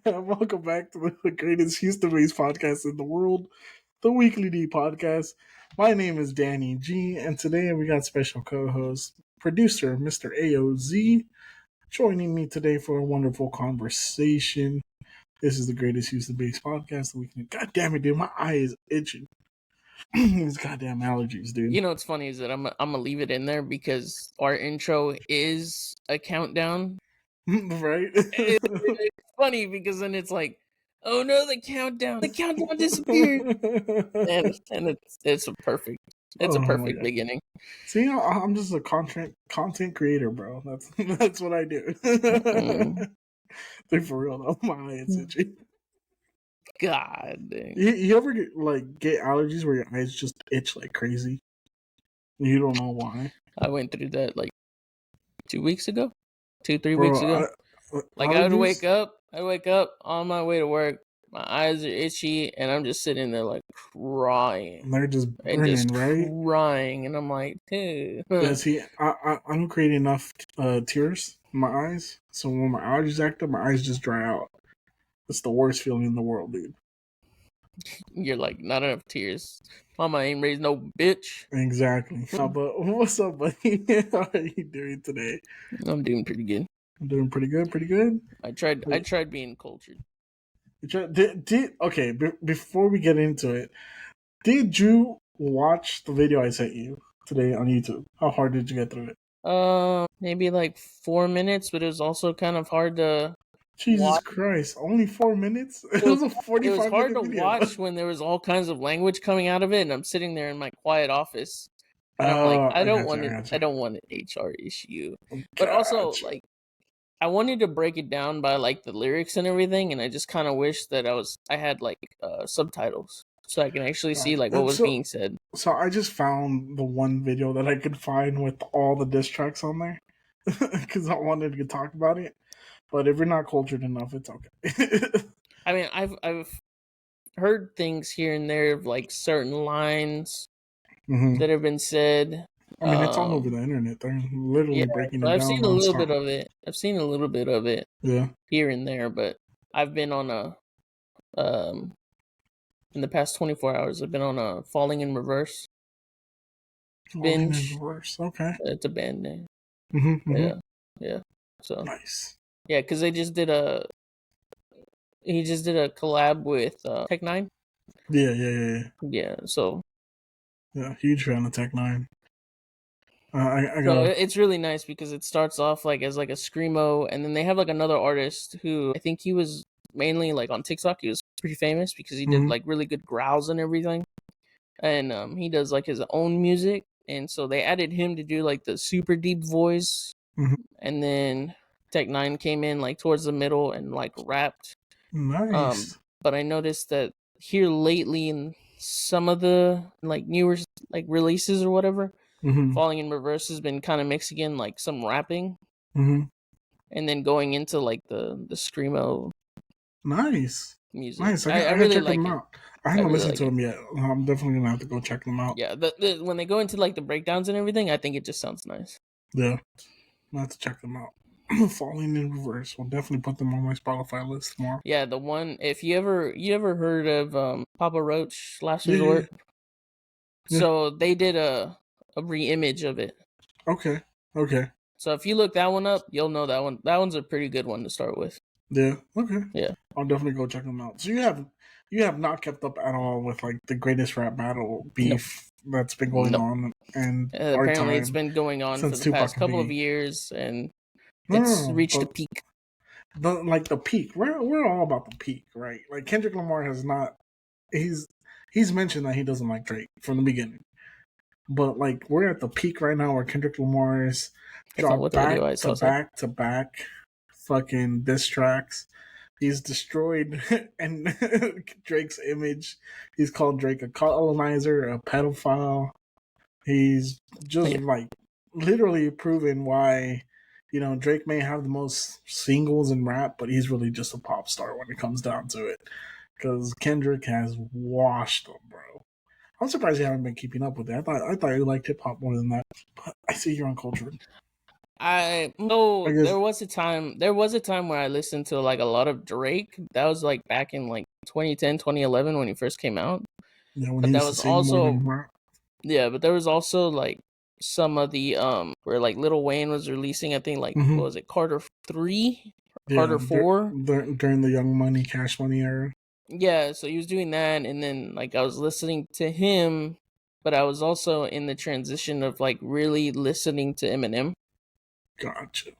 Welcome back to the greatest Houston-based podcast in the world, the Weekly D Podcast. My name is Danny G, and today we got special co-host, producer Mr. AOZ, joining me today for a wonderful conversation. This is the greatest Houston-based podcast. God damn it, dude, my eye is itching. These goddamn allergies, dude. You know what's funny is that I'm gonna leave it in there because our intro is a countdown. Right? It's funny because then it's like, oh no, the countdown disappeared, and it's a perfect beginning. See, I'm just a content creator, bro. That's what I do. Dude, for real though, my eye is itchy. God dang. You ever get allergies where your eyes just itch like crazy? You don't know why. I went through that like 2 weeks ago, 3 weeks ago. I'd wake up on my way to work. My eyes are itchy, and I'm just sitting there like crying. And they're just burning, right? Crying, and I'm like, dude. Yeah, see, I don't create enough tears in my eyes, so when my allergies act up, my eyes just dry out. It's the worst feeling in the world, dude. You're like, not enough tears. Mama ain't raised no bitch. Exactly. But what's up, buddy? How are you doing today? I'm doing pretty good. I'm doing pretty good. I tried being cultured. Okay, before we get into it, did you watch the video I sent you today on YouTube? How hard did you get through it? Maybe like 4 minutes, but it was also kind of hard to Jesus Christ, only 4 minutes? It was a 45-minute It was hard to video. watch when there was all kinds of language coming out of it, and I'm sitting there in my quiet office, and I'm like, I don't want an HR issue, but also like I wanted to break it down by like the lyrics and everything, and I just kind of wish that I had like subtitles so I can actually see like what was being said. So I just found the one video that I could find with all the diss tracks on there because I wanted to talk about it. But if you're not cultured enough, it's okay. I mean, I've heard things here and there of like certain lines that have been said. I mean, it's all over the internet. They're literally breaking it down. I've seen a little bit of it. Yeah. Here and there, but I've been on in the past 24 hours, I've been on a Falling in Reverse binge. Okay. It's a band name. Yeah. So nice. Yeah, because he just did a collab with Tech Nine. Yeah. So. Yeah, huge fan of Tech Nine. So it's really nice because it starts off like as like a screamo, and then they have like another artist who I think he was mainly like on TikTok. He was pretty famous because he did like really good growls and everything, and he does like his own music, and so they added him to do like the super deep voice, and then Tech Nine came in like towards the middle and like rapped. Nice. But I noticed that here lately in some of the like newer like releases or whatever. Falling in Reverse has been kind of mixing in like some rapping, and then going into like the screamo. Nice music. Nice. I really check like them it. out. I haven't listened to them yet. I'm definitely gonna have to go check them out. Yeah, when they go into like the breakdowns and everything, I think it just sounds nice. Yeah, I have to check them out. Falling in Reverse. We'll definitely put them on my Spotify list tomorrow. Yeah, the one. If you ever heard of Papa Roach Last Resort? Yeah. So they did a re-image of it. Okay. So if you look that one up, you'll know that one. That one's a pretty good one to start with. Yeah. Okay. Yeah. I'll definitely go check them out. So you have not kept up at all with like the greatest rap battle beef that's been going on, and apparently it's been going on for the past couple of years, and it's reached a peak. The peak. We're all about the peak, right? Like Kendrick Lamar has not. He's mentioned that he doesn't like Drake from the beginning. But like we're at the peak right now where Kendrick Lamar is dropped back to back fucking diss tracks. He's destroyed and Drake's image. He's called Drake a colonizer, a pedophile. He's just like literally proven why, Drake may have the most singles in rap, but he's really just a pop star when it comes down to it. Because Kendrick has washed them, bro. I'm surprised you haven't been keeping up with it. I thought you liked hip hop more than that. But I see you're uncultured. There was a time where I listened to like a lot of Drake. That was like back in like 2010, 2011 when he first came out. Yeah, when he used to sing more than rap. Yeah, but there was also like some of the where like Lil Wayne was releasing, I think like what was it, Carter 3? Carter 4? During the Young Money, Cash Money era. Yeah, so he was doing that, and then like I was listening to him, but I was also in the transition of like really listening to Eminem. Gotcha.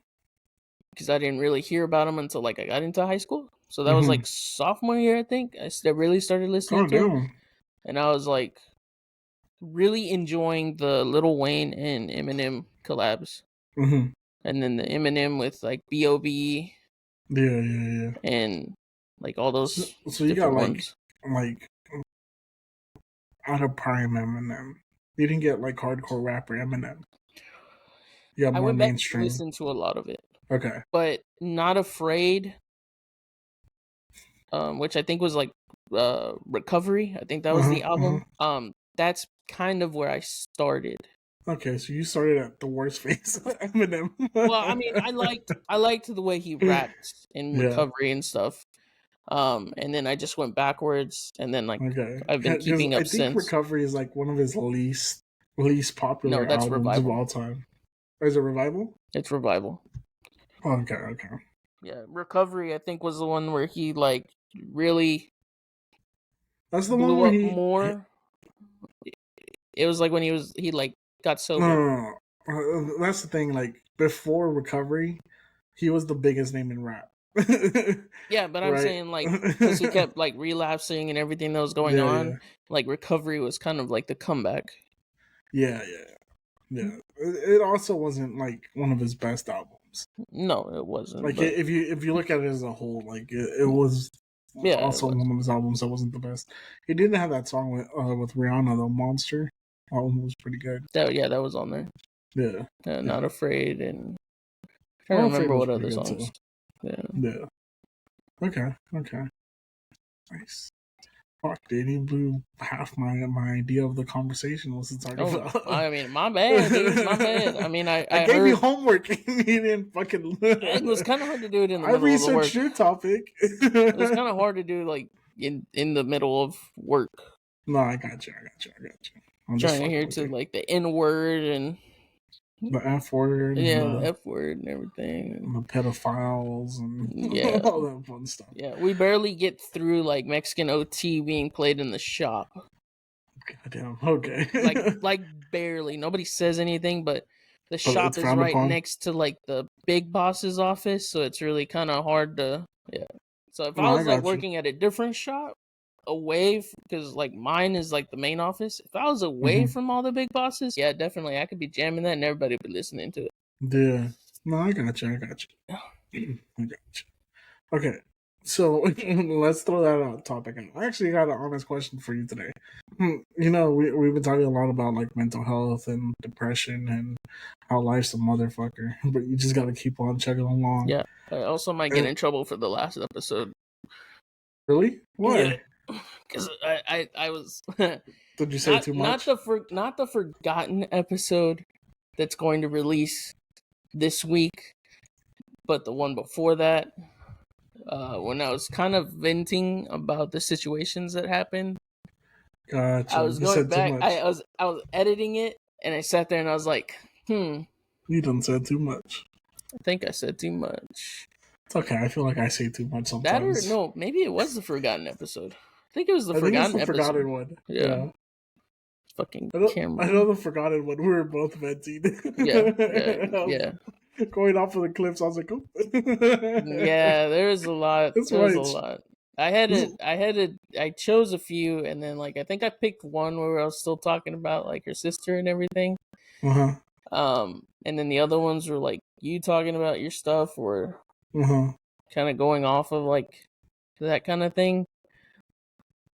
Because I didn't really hear about him until like I got into high school. So that was like sophomore year, I think. I really started listening to him. And I was like really enjoying the Lil Wayne and Eminem collabs. And then the Eminem with like B.O.B. Yeah. And like all those so you got like out of prime Eminem. You didn't get like hardcore rapper Eminem. You got more mainstream. I listened to a lot of it. Okay. But Not Afraid, which I think was like Recovery. I think that was the album. That's kind of where I started. Okay, so you started at the worst phase of Eminem. Well, I mean, I liked the way he rapped in Recovery and stuff. And then I just went backwards, and then like I've been keeping up since. I think Recovery is like one of his least popular albums Revival. Of all time. Or is it Revival? It's Revival. Okay. Yeah, Recovery I think was the one where he like really. That's the one where he more. It was like when he like got sober. No. That's the thing. Like before Recovery, he was the biggest name in rap. Yeah, but I'm saying like because he kept like relapsing and everything that was going on. Yeah. Like Recovery was kind of like the comeback. Yeah. It also wasn't like one of his best albums. No, it wasn't. Like if you look at it as a whole, like it was. Yeah, also one of his albums that wasn't the best. He didn't have that song with Rihanna, though. Monster. That one was pretty good. That was on there. Yeah. Not Afraid, and I don't remember what other songs. Too. Yeah. Okay. Nice. Fuck, dude, he blew half my idea of the conversation was to talk about. I mean, my bad, dude. My bad. I mean, I gave you homework and you didn't fucking. It was kind of hard to do it in the middle of work. I researched your topic. It was kind of hard to do like in the middle of work. No, I got you. I'm trying to hear to like the N word and the F word. Yeah, the F word and everything. And the pedophiles and all that fun stuff. Yeah, we barely get through like Mexican OT being played in the shop. Goddamn. Okay. like barely. Nobody says anything, but the shop is right next to like the big boss's office, so it's really kind of hard to. Yeah. So if I was like working at a different shop, away because like mine is like the main office. If I was away from all the big bosses, yeah, definitely I could be jamming that and everybody would be listening to it. Yeah. No, I got you. Okay, so let's throw that out topic. I actually got an honest question for you today. You know, we've been talking a lot about like mental health and depression and how life's a motherfucker, but you just got to keep on chugging along. Yeah, I also might get in trouble for the last episode. Really? Why? Yeah. Because I was. Did you say too much? Not the forgotten episode that's going to release this week, but the one before that, when I was kind of venting about the situations that happened. Gotcha. I was going back. I was editing it, and I sat there and I was like, You done said too much. I think I said too much. It's okay. I feel like I say too much sometimes. That or no, maybe it was the forgotten episode. I think it was the forgotten episode. Forgotten one. Yeah. Fucking camera. I know the forgotten one. We were both venting. Yeah. Going off of the cliffs, I was like, oh. Yeah, there was a lot. There was a lot. I chose a few, and then like I think I picked one where I was still talking about like her sister and everything. And then the other ones were like you talking about your stuff, or kind of going off of like that kind of thing.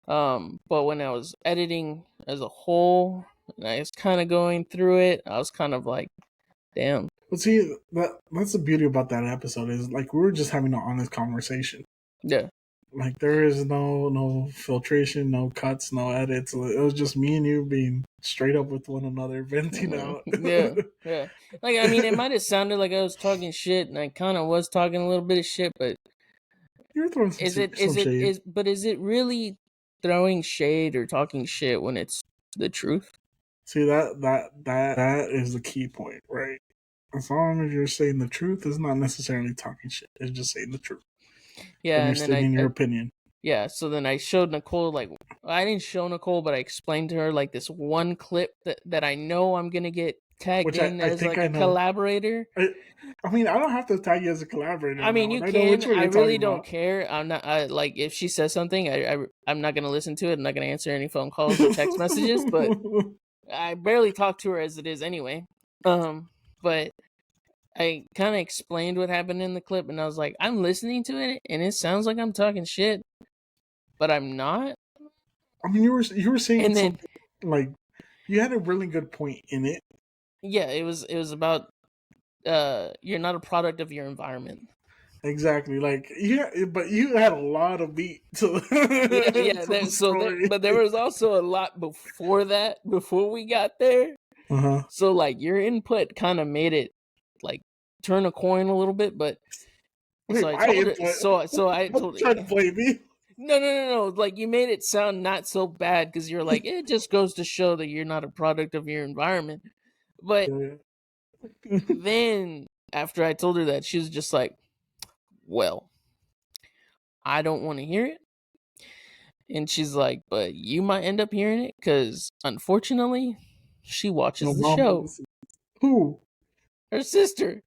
But when I was editing as a whole, and I was kind of going through it, I was kind of like, damn. But see, that's the beauty about that episode is like we were just having an honest conversation. Yeah. Like there is no filtration, no cuts, no edits. It was just me and you being straight up with one another, venting out. Yeah. Like I mean, it might have sounded like I was talking shit, and I kind of was talking a little bit of shit, but You're throwing some shade. is it really throwing shade or talking shit when it's the truth? See that is the key point, right? As long as you're saying the truth, it's not necessarily talking shit. It's just saying the truth. Yeah, And you're and then stating your opinion. Yeah, so then I showed Nicole, like, I didn't show Nicole, but I explained to her, like, this one clip that I know I'm going to get tagged Which in I as, think like, I a know. collaborator. I mean, I don't have to tag you as a collaborator I on that mean, one. you I know which can. one I you're really talking don't about. care. I'm not, like, if she says something, I'm not going to listen to it. I'm not going to answer any phone calls or text messages, but I barely talk to her as it is anyway. But I kind of explained what happened in the clip, and I was like, I'm listening to it, and it sounds like I'm talking shit, but I'm not. I mean, you were saying And then, something like you had a really good point in it. yeah, it was about you're not a product of your environment. Exactly. Like but you had a lot of meat to, Yeah. to the story. But there was also a lot before that, before we got there. So like your input kind of made it like turn a coin a little bit, but Wait, so I my told her. input. So I Don't told try to blame me. no. Like you made it sound not so bad because you're like it just goes to show that you're not a product of your environment. But then after I told her that, she was just like, "Well, I don't want to hear it." And she's like, but you might end up hearing it because unfortunately, she No, watches the mom, show. who? Her sister.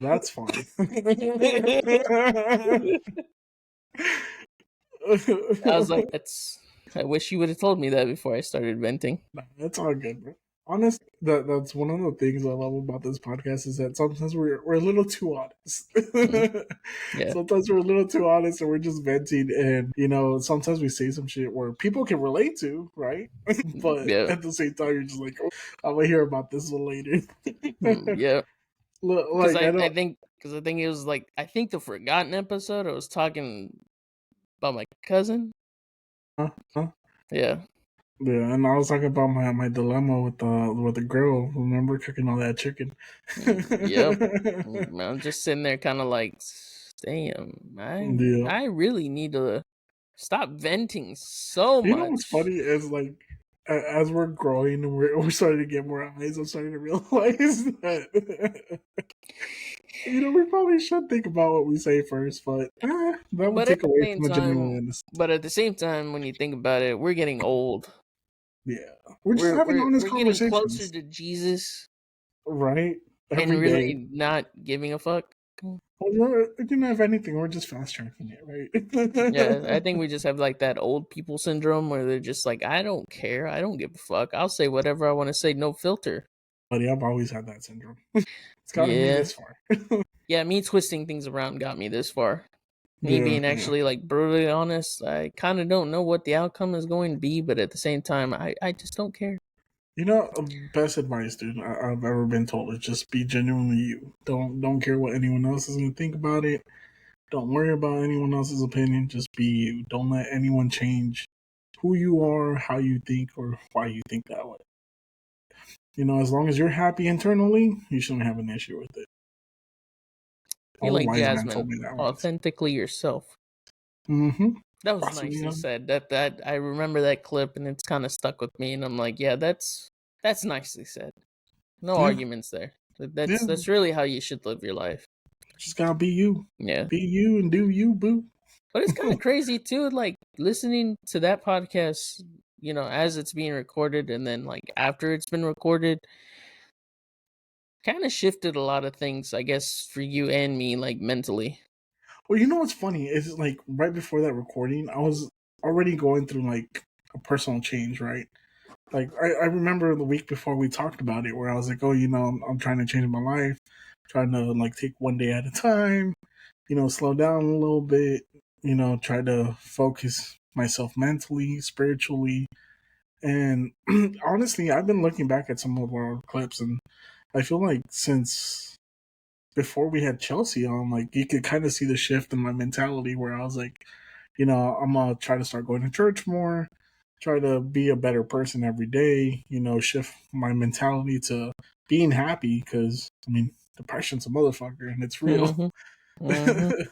That's fine. I was like, I wish you would have told me that before I started venting. Nah, it's all good, bro. Honest, that's one of the things I love about this podcast is that sometimes we're a little too honest. Yeah. Sometimes we're a little too honest and we're just venting, and sometimes we say some shit where people can relate to, right? But Yeah. at the same time, you're just like, oh, I'm gonna hear about this one later. Yeah. Because Like I don't. I think it was like I think the forgotten episode I was talking about my cousin. Huh? Yeah. Yeah, and I was talking about my dilemma with the grill. Remember cooking all that chicken? Yep. I'm just sitting there, kind of like, damn, Yeah. I really need to stop venting so You know what's much. funny is like as we're growing and we're starting to get more eyes, I'm starting to realize that we probably should think about what we say first, but that would But at take the away same from the time, genuineness. when you think about it, we're getting old. Yeah, we're just having honest We're getting closer conversations, to Jesus right? and Every day. really not giving a fuck. Well, if anything, we're just fast tracking it, Yeah, I right? think we just have like that old people syndrome where they're just like, I don't care, I don't give a fuck. I'll say whatever I want to say, no filter. Buddy, I've always had that syndrome. It's gotten me Yeah. this far. Yeah, me twisting things around got me this far. Me Yeah, being actually like brutally honest, I kind of don't know what the outcome is going to be, but at the same time, I just don't care. Best advice, dude, I've ever been told is just be genuinely you. Don't care what anyone else is gonna think about it. Don't worry about anyone else's opinion. Just be you. Don't let anyone change who you are, how you think, or why you think that way. As long as you're happy internally, you shouldn't have an issue with it. Be All the like wise men told Jasmine, me that once. authentically yourself. Mm-hmm. That was Possibly, nicely yeah. said. That I remember that clip, and it's kind of stuck with me. And I'm like, yeah, that's nicely said. No Yeah. arguments there. Yeah. That's really how you should live your life. Just gotta be you. Yeah. Be you and do you, boo. But it's kind of crazy too, like listening to that podcast, as it's being recorded, and then like after it's been recorded, kind of shifted a lot of things, I guess, for you and me, like mentally. Well, you know what's funny is like right before that recording, I was already going through like a personal change, right? Like I remember the week before we talked about it, where I was like, oh, I'm trying to change my life, trying to like take one day at a time, slow down a little bit, try to focus myself mentally, spiritually, and honestly, I've been looking back at some of our clips, and I feel like since before we had Chelsea on, like you could kind of see the shift in my mentality where I was like, I'm gonna try to start going to church more, try to be a better person every day. Shift my mentality to being happy because depression's a motherfucker and it's real. Mm-hmm. Mm-hmm.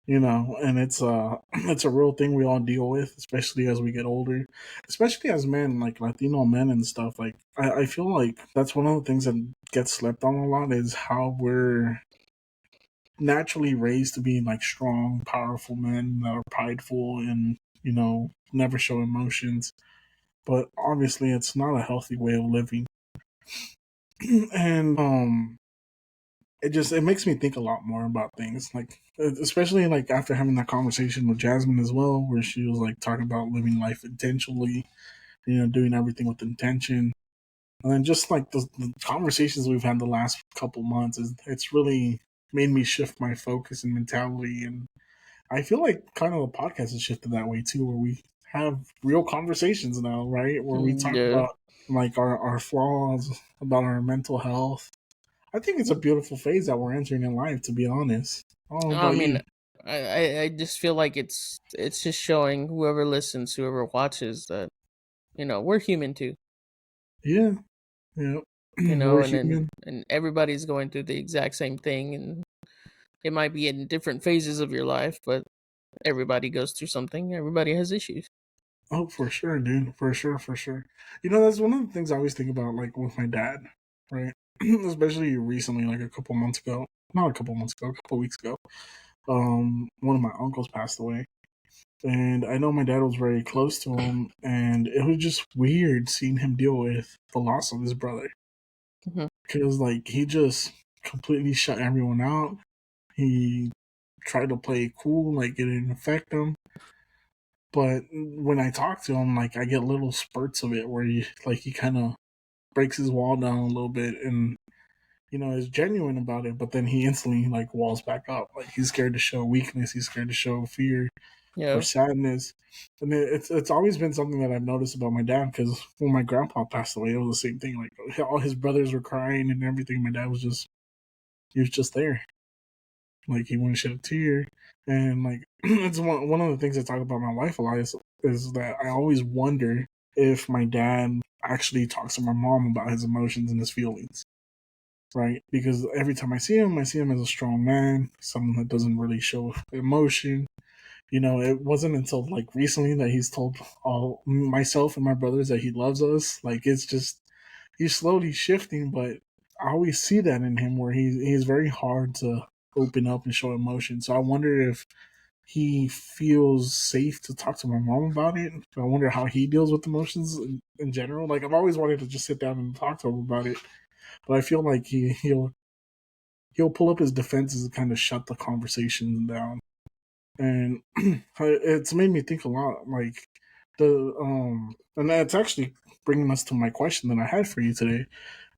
And it's a real thing we all deal with, especially as we get older, especially as men, like Latino men and stuff. Like I feel like that's one of the things that gets slept on a lot is how we're naturally raised to be like strong, powerful men that are prideful and never show emotions. But obviously, it's not a healthy way of living, and it makes me think a lot more about things, like especially like after having that conversation with Jasmine as well, where she was like talking about living life intentionally, doing everything with intention. And then just like the conversations we've had the last couple months, it's really made me shift my focus and mentality. And I feel like kind of the podcast has shifted that way too, where we have real conversations now, right? Where we talk Yeah. about like our flaws, about our mental health. I think it's a beautiful phase that we're entering in life, to be honest. I don't know I about mean, you. I just feel like it's just showing whoever listens, whoever watches that we're human too. Yeah, yeah. We're And then human. and everybody's going through the exact same thing, and it might be in different phases of your life, but everybody goes through something. Everybody has issues. Oh, for sure, dude. For sure, for sure. That's one of the things I always think about, like with my dad, right? Especially recently, like a couple months ago. Not a couple months ago, a couple weeks ago. One of my uncles passed away. And I know my dad was very close to him, and it was just weird seeing him deal with the loss of his brother. Mm-hmm. Because, like, he just completely shut everyone out. He tried to play it cool, like, it didn't affect him. But when I talk to him, like, I get little spurts of it where he kind of breaks his wall down a little bit and, is genuine about it. But then he instantly, like, walls back up. Like, he's scared to show weakness. He's scared to show fear or Yeah. sadness. And it's always been something that I've noticed about my dad because when my grandpa passed away, it was the same thing. Like all his brothers were crying and everything. My dad was just there. Like he wouldn't shed a tear. And like it's one of the things I talk about my wife a lot is that I always wonder if my dad actually talks to my mom about his emotions and his feelings. Right? Because every time I see him as a strong man, someone that doesn't really show emotion. It wasn't until like recently that he's told all myself and my brothers that he loves us. Like it's just he's slowly shifting, but I always see that in him where he's very hard to open up and show emotion. So I wonder if he feels safe to talk to my mom about it. I wonder how he deals with emotions in general. Like I've always wanted to just sit down and talk to him about it, but I feel like he'll pull up his defenses and kind of shut the conversation down. And it's made me think a lot. Like and that's actually bringing us to my question that I had for you today,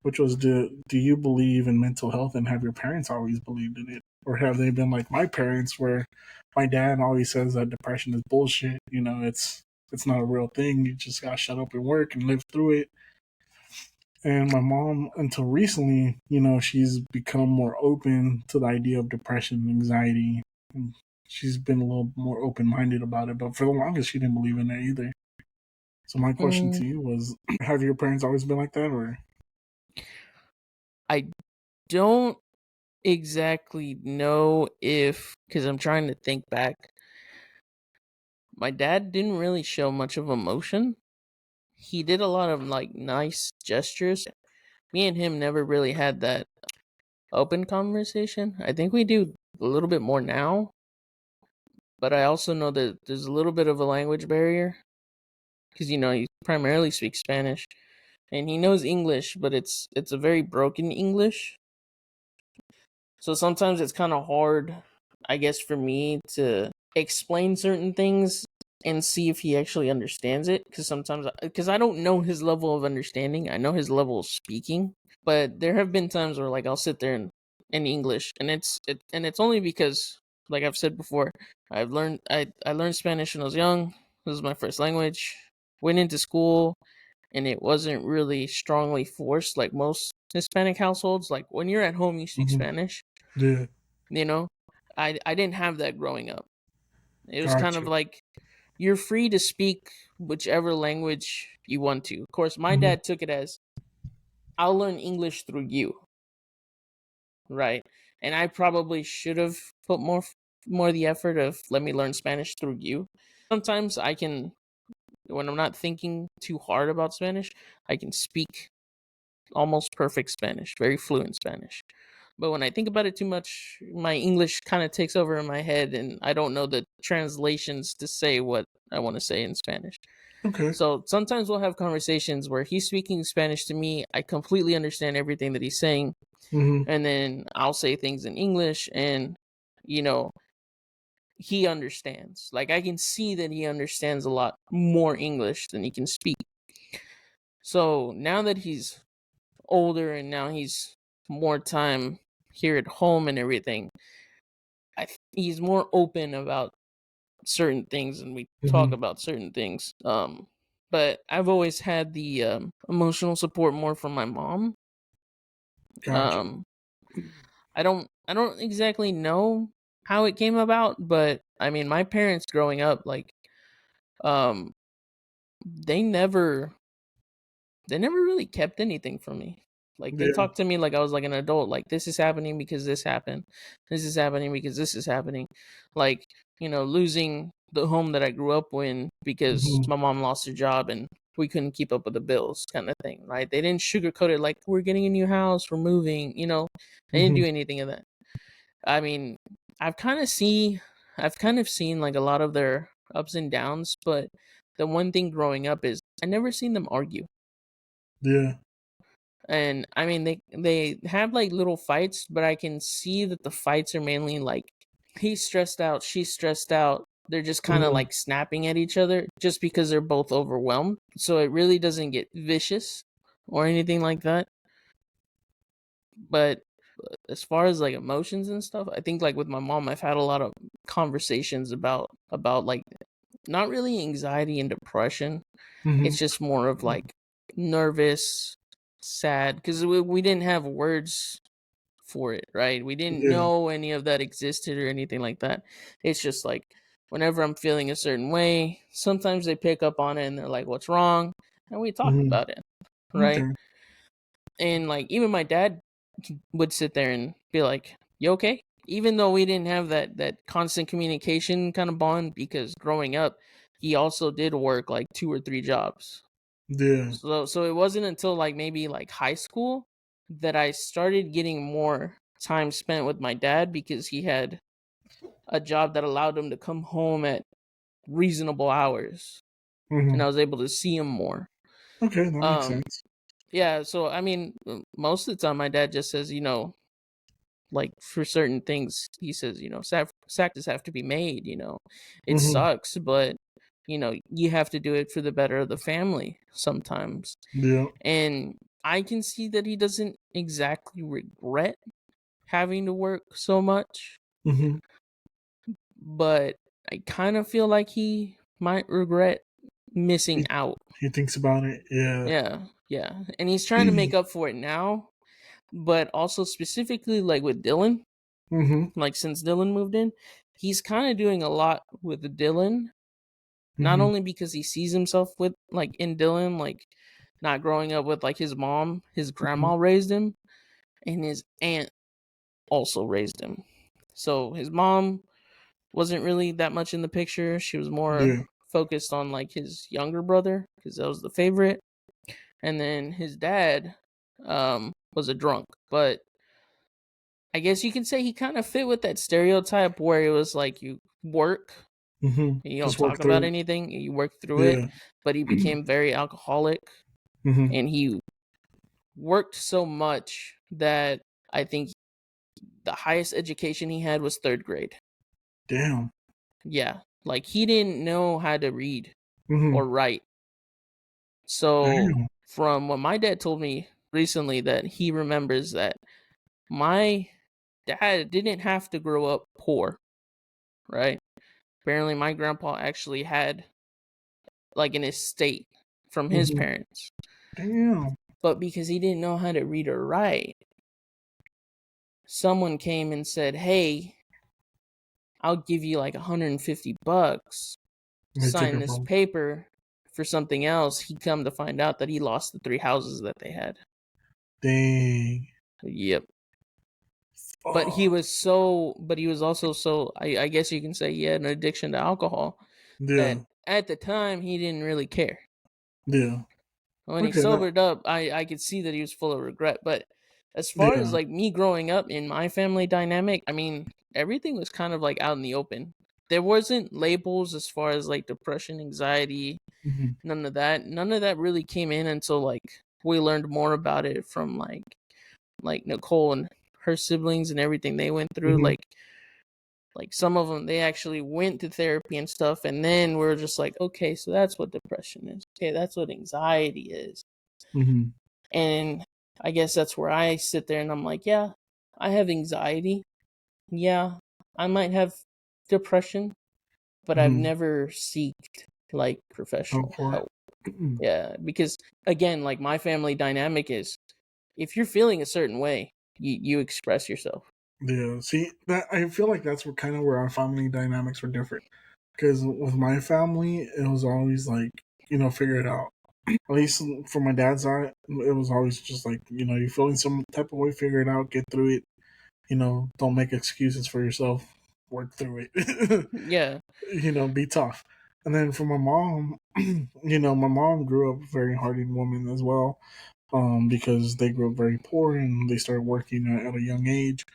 which was, do you believe in mental health, and have your parents always believed in it, or have they been like my parents, where my dad always says that depression is bullshit? It's not a real thing. You just gotta shut up and work and live through it. And my mom, until recently, she's become more open to the idea of depression and anxiety. And she's been a little more open minded about it. But for the longest, she didn't believe in it either. So my question Mm, to you was: have your parents always been like that, or? I don't exactly know if, because I'm trying to think back. My dad didn't really show much of emotion. He did a lot of like nice gestures. Me and him never really had that open conversation. I think we do a little bit more now, but I also know that there's a little bit of a language barrier because he primarily speaks Spanish and he knows English, but it's a very broken English. So sometimes it's kind of hard, I guess, for me to explain certain things and see if he actually understands it. Because I don't know his level of understanding, I know his level of speaking. But there have been times where like I'll sit there in English, and it's only because, like I've said before, I learned Spanish when I was young. This was my first language. Went into school, and it wasn't really strongly forced like most Hispanic households. Like when you're at home, you speak Mm-hmm. Spanish. Yeah. You know, I didn't have that growing up. It was kind of Gotcha. like you're free to speak whichever language you want to. Of course, my Mm-hmm. dad took it as I'll learn English through you, right? And I probably should have put more the effort of let me learn Spanish through you. Sometimes I can, when I'm not thinking too hard about Spanish, I can speak almost perfect Spanish, very fluent Spanish. But when I think about it too much, my English kind of takes over in my head and I don't know the translations to say what I want to say in Spanish. Okay. So sometimes we'll have conversations where he's speaking Spanish to me. I completely understand everything that he's saying. Mm-hmm. And then I'll say things in English and, you know, he understands. Like I can see that he understands a lot more English than he can speak. So now that he's older and now he's more time here at home and everything, he's more open about certain things and we talk Mm-hmm. about certain things. But I've always had the emotional support more from my mom. Gotcha. Um, I don't exactly know how it came about, but I mean, my parents growing up, like, um, they never really kept anything from me. Like they Yeah. talked to me like I was like an adult. Like this is happening because this happened. This is happening because this is happening. Like, losing the home that I grew up in because Mm-hmm. my mom lost her job and we couldn't keep up with the bills kind of thing, right? They didn't sugarcoat it like we're getting a new house, we're moving, They didn't Mm-hmm. do anything of that. I mean, I've kind of see I've kind of seen like a lot of their ups and downs, but the one thing growing up is I never seen them argue. Yeah. And I mean they have like little fights, but I can see that the fights are mainly like he's stressed out, she's stressed out. They're just kind of Mm-hmm. like snapping at each other just because they're both overwhelmed. So it really doesn't get vicious or anything like that. But as far as like emotions and stuff, I think like with my mom I've had a lot of conversations about like not really anxiety and depression. Mm-hmm. It's just more of like nervous, sad because we didn't have words for it, right? We didn't Yeah. know any of that existed or anything like that. It's just like whenever I'm feeling a certain way, sometimes they pick up on it and they're like, "What's wrong?" And we talk Mm-hmm. about it, right? Okay. And like even my dad would sit there and be like, "You okay?" Even though we didn't have that constant communication kind of bond because growing up, he also did work like 2 or 3 jobs. Yeah. So it wasn't until like maybe like high school that I started getting more time spent with my dad because he had a job that allowed him to come home at reasonable hours and Mm-hmm. I was able to see him more. Okay, that makes Um sense. yeah, so I mean most of the time my dad just says, like for certain things he says, sacrifices have to be made, It Mm-hmm. sucks, but you have to do it for the better of the family sometimes. Yeah. And I can see that he doesn't exactly regret having to work so much, Mm-hmm. but I kind of feel like he might regret missing He, out. he thinks about it. Yeah. Yeah, yeah. And he's trying to make up for it now, but also specifically like with Dylan, Mm-hmm. like since Dylan moved in, he's kind of doing a lot with Dylan, not Mm-hmm. only because he sees himself with like in Dylan, like not growing up with like his mom, his Mm-hmm. grandma raised him, and his aunt also raised him. So his mom wasn't really that much in the picture. She was more Yeah. focused on like his younger brother because that was the favorite. And then his dad was a drunk, but I guess you can say he kind of fit with that stereotype where it was like you work Mm-hmm. and you don't Just work talk about through. anything, and you work through it, Yeah. but he became very alcoholic Mm-hmm. and he worked so much that I think the highest education he had was 3rd grade. Damn. Yeah, like he didn't know how to read Mm-hmm. or write. So, Damn. from what my dad told me recently, that he remembers that my dad didn't have to grow up poor, right? Apparently, my grandpa actually had like an estate from his Mm-hmm. parents, Damn. but because he didn't know how to read or write, someone came and said, "Hey, I'll give you like $150 to They took sign it this from. paper for something else. He'd come to find out that he lost the 3 houses that they had. Dang. Yep. But he Fuck. was also so, I guess you can say he had an addiction to alcohol that Yeah. at the time he didn't really care. Yeah. When he Okay. That. sobered up, I could see that he was full of regret. But as far as Yeah. like me growing up in my family dynamic, I mean, everything was kind of like out in the open. There wasn't labels as far as like depression, anxiety, Mm-hmm. none of that. None of that really came in until like we learned more about it from like Nicole and her siblings and everything they went through. Mm-hmm. Like some of them, they actually went to therapy and stuff, and then we're just like, okay, so that's what depression is. Okay, that's what anxiety is. Mm-hmm. And I guess that's where I sit there and I'm like, yeah, I have anxiety. Yeah, I might have depression, but I've Mm-hmm. never seeked like Go professional for it. help. Yeah, because again, like my family dynamic is if you're feeling a certain way, you express yourself. Yeah. See, that I feel like that's where our family dynamics were different. Because with my family, it was always like, figure it out. At least for my dad's side, it was always just like, you're feeling some type of way, figure it out, get through it. Don't make excuses for yourself. Work through it. Yeah. Be tough. And then for my mom, my mom grew up a very hardy woman as well, because they grew up very poor and they started working at a young age.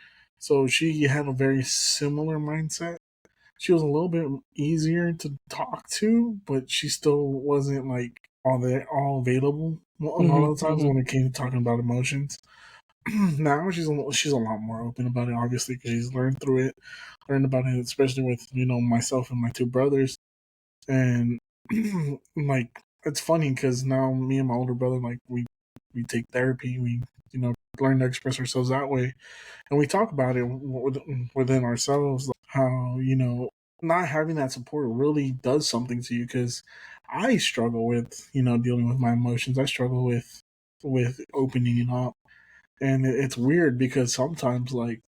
So she had a very similar mindset. She was a little bit easier to talk to, but she still wasn't like all available a lot Mhm. of the times Mhm. when it came to talking about emotions. Now she's a lot more open about it, obviously, because she's learned about it, especially with myself and my two brothers. And like it's funny because now me and my older brother, like we take therapy, we learn to express ourselves that way, and we talk about it within ourselves, like how not having that support really does something to you. Because I struggle with dealing with my emotions. I struggle with opening up, and it's weird because sometimes like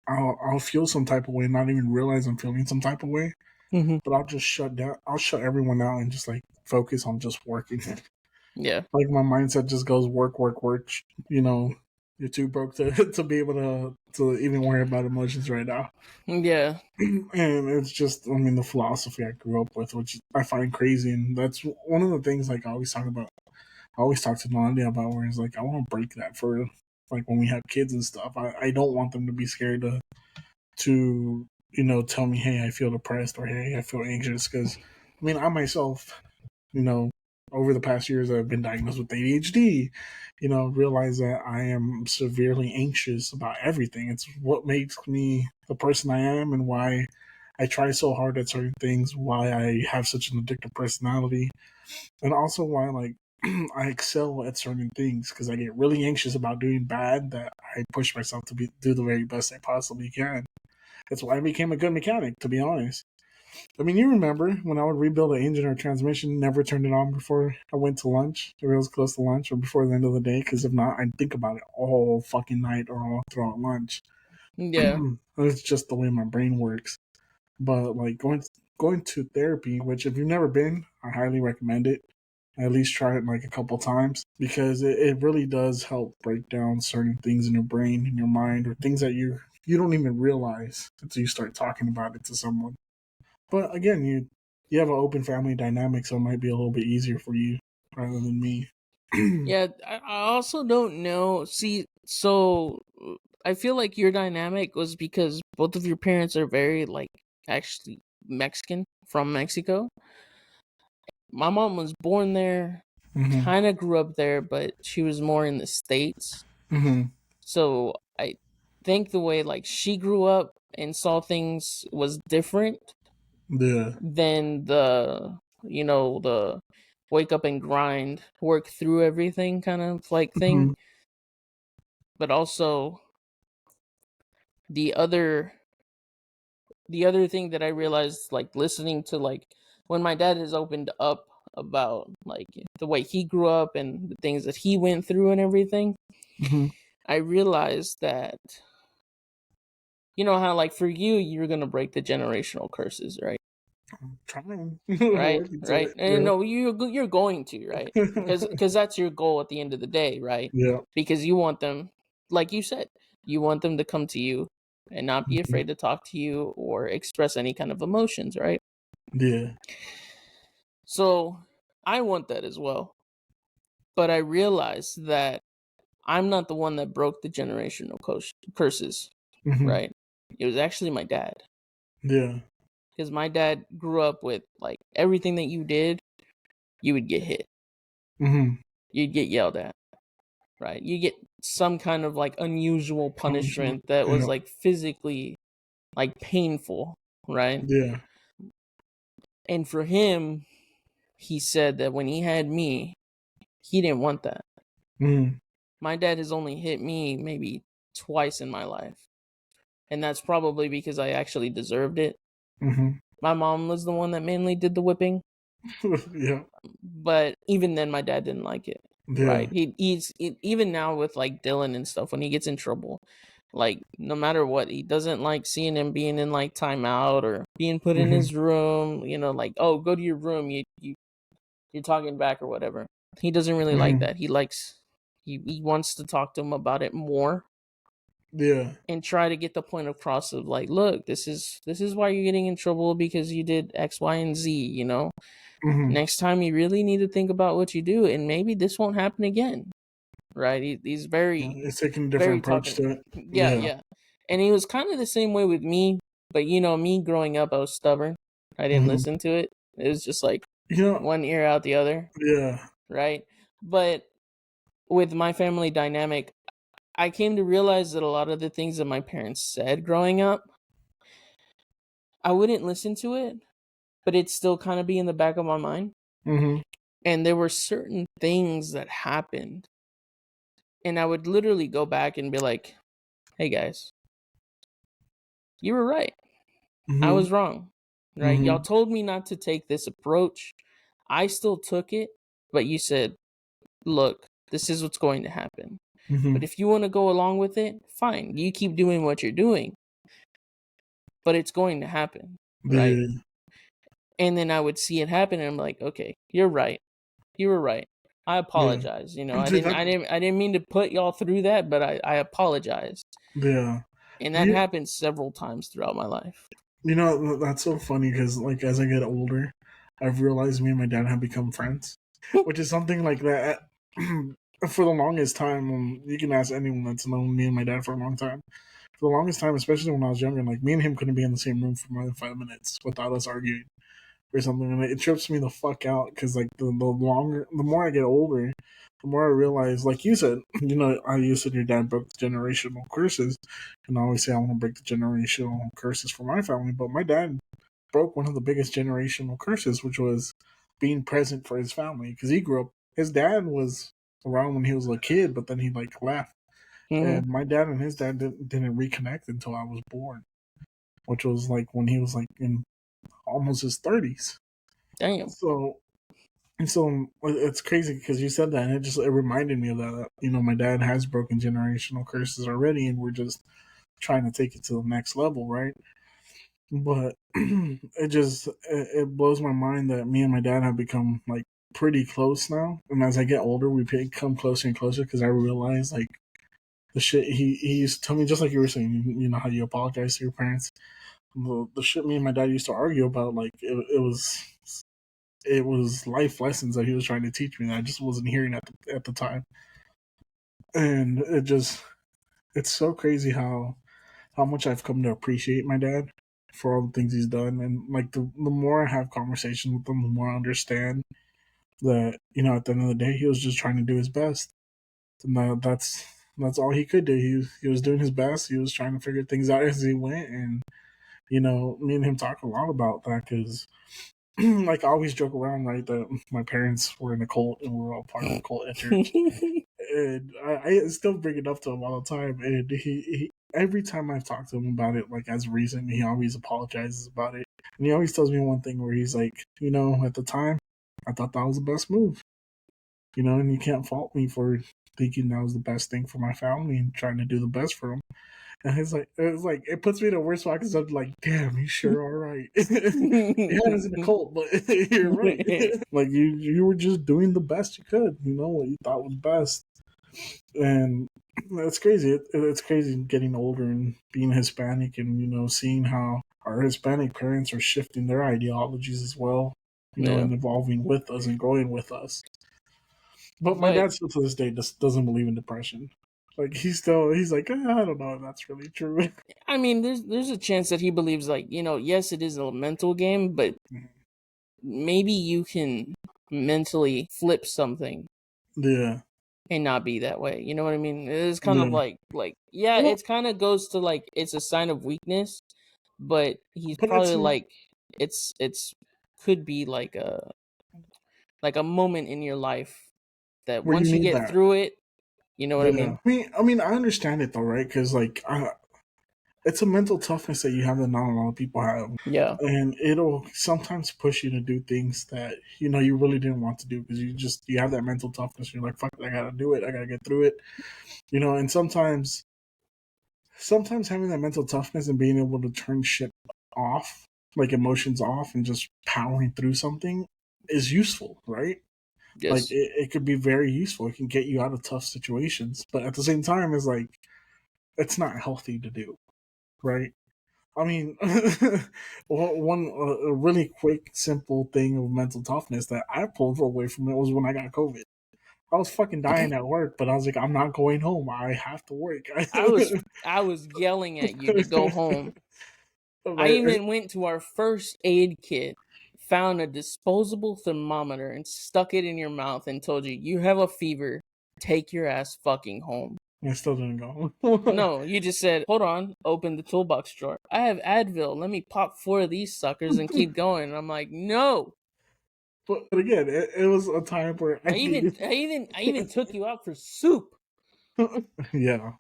I'll feel some type of way, not even realize I'm feeling some type of way, Mhm. but I'll just shut down. I'll shut everyone out and just like focus on just working. Yeah. Like my mindset just goes work, work, work. You know, you're too broke to to be able to even worry about emotions right now. Yeah. And it's just, I mean, the philosophy I grew up with, which I find crazy, and that's one of the things like I always talk about. I always talk to Nadia about where it's like I want to break that for like when we have kids and stuff. I don't want them to be scared to tell me, hey, I feel depressed, or hey, I feel anxious, because I mean I myself, you know over the past years I've been diagnosed with ADHD. Realize that I am severely anxious about everything. It's what makes me the person I am, and why I try so hard at certain things, why I have such an addictive personality, and also why like I excel at certain things, because I get really anxious about doing bad, that I push myself to do the very best I possibly can. That's why I became a good mechanic, to be honest. I mean, you remember when I would rebuild an engine or transmission, never turned it on before I went to lunch, if it was close to lunch, or before the end of the day, because if not, I'd think about it all fucking night or all throughout lunch. Yeah. It's just the way my brain works. But like going to therapy, which if you've never been, I highly recommend it. At least try it like a couple times, because it really does help break down certain things in your brain, in your mind, or things that you don't even realize until you start talking about it to someone. But again, you have an open family dynamic, so it might be a little bit easier for you rather than me. Yeah, I also don't know. See, so I feel like your dynamic was because both of your parents are very like actually Mexican from Mexico. My mom was born there, hmm kind of grew up there, but she was more in the States. hmm So I think the way like she grew up and saw things was different Yeah. than the wake up and grind, work through everything kind of like thing. hmm But also the other the other thing that I realized, like listening to like when my dad has opened up about like the way he grew up and the things that he went through and everything, hmm I realized that you know how like for you, you're gonna break the generational curses, right? I'm trying. Right, Working to right. it. And no, you're going to, right? Because that's your goal at the end of the day, right? Yeah. Because you want them, like you said, you want them to come to you and not be Mhm. afraid to talk to you or express any kind of emotions, right? Yeah. So I want that as well. But I realized that I'm not the one that broke the generational curses, Hmm. right? It was actually my dad. Yeah. Because my dad grew up with like everything that you did, you would get hit. Hmm. You'd get yelled at, right? You get some kind of like unusual Punishment. punishment that was Yeah. like physically like painful, right? Yeah. And for him, he said that when he had me, he didn't want that. Mm. My dad has only hit me maybe twice in my life. And that's probably because I actually deserved it. Hmm. My mom was the one that mainly did the whipping, Yeah. but even then my dad didn't like it. Yeah. Right? Even now with like Dylan and stuff when he gets in trouble, like no matter what, he doesn't like seeing him being in like timeout or being put in Hmm. his room, like, oh, go to your room, you're talking back or whatever. He doesn't really like Hmm. that. He wants to talk to him about it more Yeah. and try to get the point across of like, look, this is why you're getting in trouble because you did X, Y, and Z. Hmm. Next time you really need to think about what you do, and maybe this won't happen again. Right? He's very, It's taking a very different approach talkative. to it. Yeah, Yeah. yeah. And he was kind of the same way with me, but me growing up, I was stubborn. I didn't Hmm. listen to it. It was just like You know. one ear out the other, Yeah. right? But with my family dynamic, I came to realize that a lot of the things that my parents said growing up, I wouldn't listen to it, but it'd still kind of be in the back of my mind. Hmm. And there were certain things that happened, and I would literally go back and be like, hey guys, you were right. I Hmm. was wrong. Right? Y'all Hmm. told me not to take this approach. I still took it, but you said, look, this is what's going to happen. But Hmm. if you want to go along with it, fine. You keep doing what you're doing, but it's going to happen. Right? Yeah. And then I would see it happen and I'm like, okay, you're right. You were right. I Yeah. apologize. I Dude, didn't mean to put y'all through that, but I apologize. yeah. And that You, happened several times throughout my life. that's so funny because, like, as I get older, I've realized me and my dad have become friends, which is something like that. For the longest time, you can ask anyone that's known me and my dad for a long time. For the longest time, especially when I was younger, like, me and him couldn't be in the same room for more than 5 minutes without us arguing or something, and it trips me the fuck out because, like, the more I get older, the more I realize, like you said, how you said your dad broke the generational curses, and I always say I want to break the generational curses for my family, but my dad broke one of the biggest generational curses, which was being present for his family because he grew up. His dad was around when he was a kid, but then he like left, Mm-hmm. and my dad and his dad didn't reconnect until I was born, which was like when he was like in almost his 30s. Damn. So it's crazy because you said that, and it reminded me of that. My dad has broken generational curses already, and we're just trying to take it to the next level, right? But it blows my mind that me and my dad have become like pretty close now, and as I get older, we become closer and closer because I realize like the shit he used to tell me, just like you were saying, how you apologize to your parents. The shit me and my dad used to argue about, like it was life lessons that he was trying to teach me that I just wasn't hearing at the time, and it's so crazy how much I've come to appreciate my dad for all the things he's done, and like the more I have conversations with him, the more I understand that at the end of the day he was just trying to do his best, and that's all he could do. He was doing his best. He was trying to figure things out as he went, and me and him talk a lot about that because like I always joke around, right, that my parents were in a cult and we were all part of the cult at church. And I still bring it up to him all the time. And he every time I've talked to him about it, like as recent, he always apologizes about it. And he always tells me one thing where he's like, at the time, I thought that was the best move. And you can't fault me for thinking that was the best thing for my family and trying to do the best for them. And it's like it puts me in a worse spot because I'm like, damn, you sure are right. Yeah, it's in a cult, but you're right. Like you were just doing the best you could, what you thought was best. And it's crazy. It's crazy getting older and being Hispanic, and seeing how our Hispanic parents are shifting their ideologies as well, and evolving with us and growing with us. But my dad still to this day just doesn't believe in depression. Like he's like, I don't know if that's really true. I mean, there's a chance that he believes, like, yes, it is a mental game, but maybe you can mentally flip something. Yeah. And not be that way. You know what I mean? It's kind of like it kind of goes to like it's a sign of weakness, but he's probably like it's could be like a moment in your life that once you get through it, you know what I mean? I mean, I understand it though, right? Because like, it's a mental toughness that you have that not a lot of people have. Yeah, and it'll sometimes push you to do things that you really didn't want to do because you have that mental toughness. You're like, fuck it, I gotta do it. I gotta get through it. And sometimes having that mental toughness and being able to turn shit off, like emotions off, and just powering through something is useful, right? yes. Like it could be very useful. It can get you out of tough situations, but at the same time, it's like it's not healthy to do, right? I mean, one a really quick, simple thing of mental toughness that I pulled away from it was when I got COVID. I was fucking dying at work, but I was like, I'm not going home. I have to work. I was yelling at you to go home. I even went to our first aid kit, found a disposable thermometer and stuck it in your mouth and told you have a fever. Take your ass fucking home. I still didn't go. No, you just said, hold on, open the toolbox drawer. I have Advil. Let me pop 4 of these suckers and keep going. And I'm like, no. But again, it was a time where I even took you out for soup. Yeah.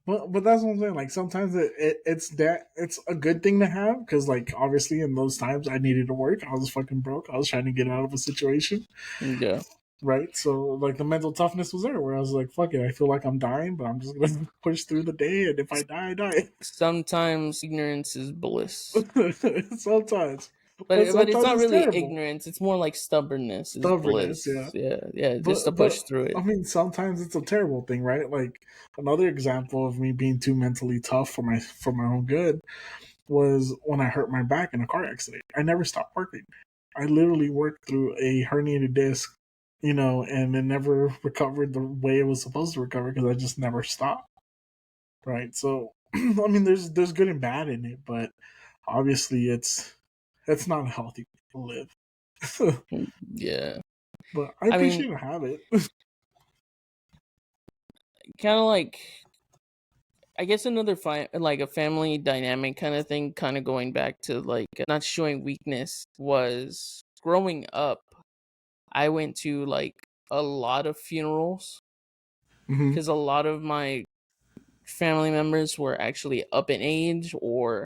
But that's what I'm saying. Like sometimes it's a good thing to have because like obviously in those times I needed to work. I was fucking broke. I was trying to get out of a situation. Yeah. Right. So like the mental toughness was there where I was like, fuck it. I feel like I'm dying, but I'm just gonna push through the day. And if I die, I die. Sometimes ignorance is bliss. Sometimes. But it's not really terrible. ignorance. It's more like stubbornness is Stubbornness, bliss. yeah. Yeah, just to push through it. I mean, sometimes it's a terrible thing, right? Like another example of me being too mentally tough for my own good was when I hurt my back in a car accident. I never stopped working. I literally worked through a herniated disc, and it never recovered the way it was supposed to recover because I just never stopped. Right. So, I mean, there's good and bad in it, but obviously it's not healthy to live. Yeah. But I appreciate a habit. Kind of like, I guess another like a family dynamic kind of thing, kind of going back to like not showing weakness was growing up. I went to like a lot of funerals because a lot of my family members were actually up in age, or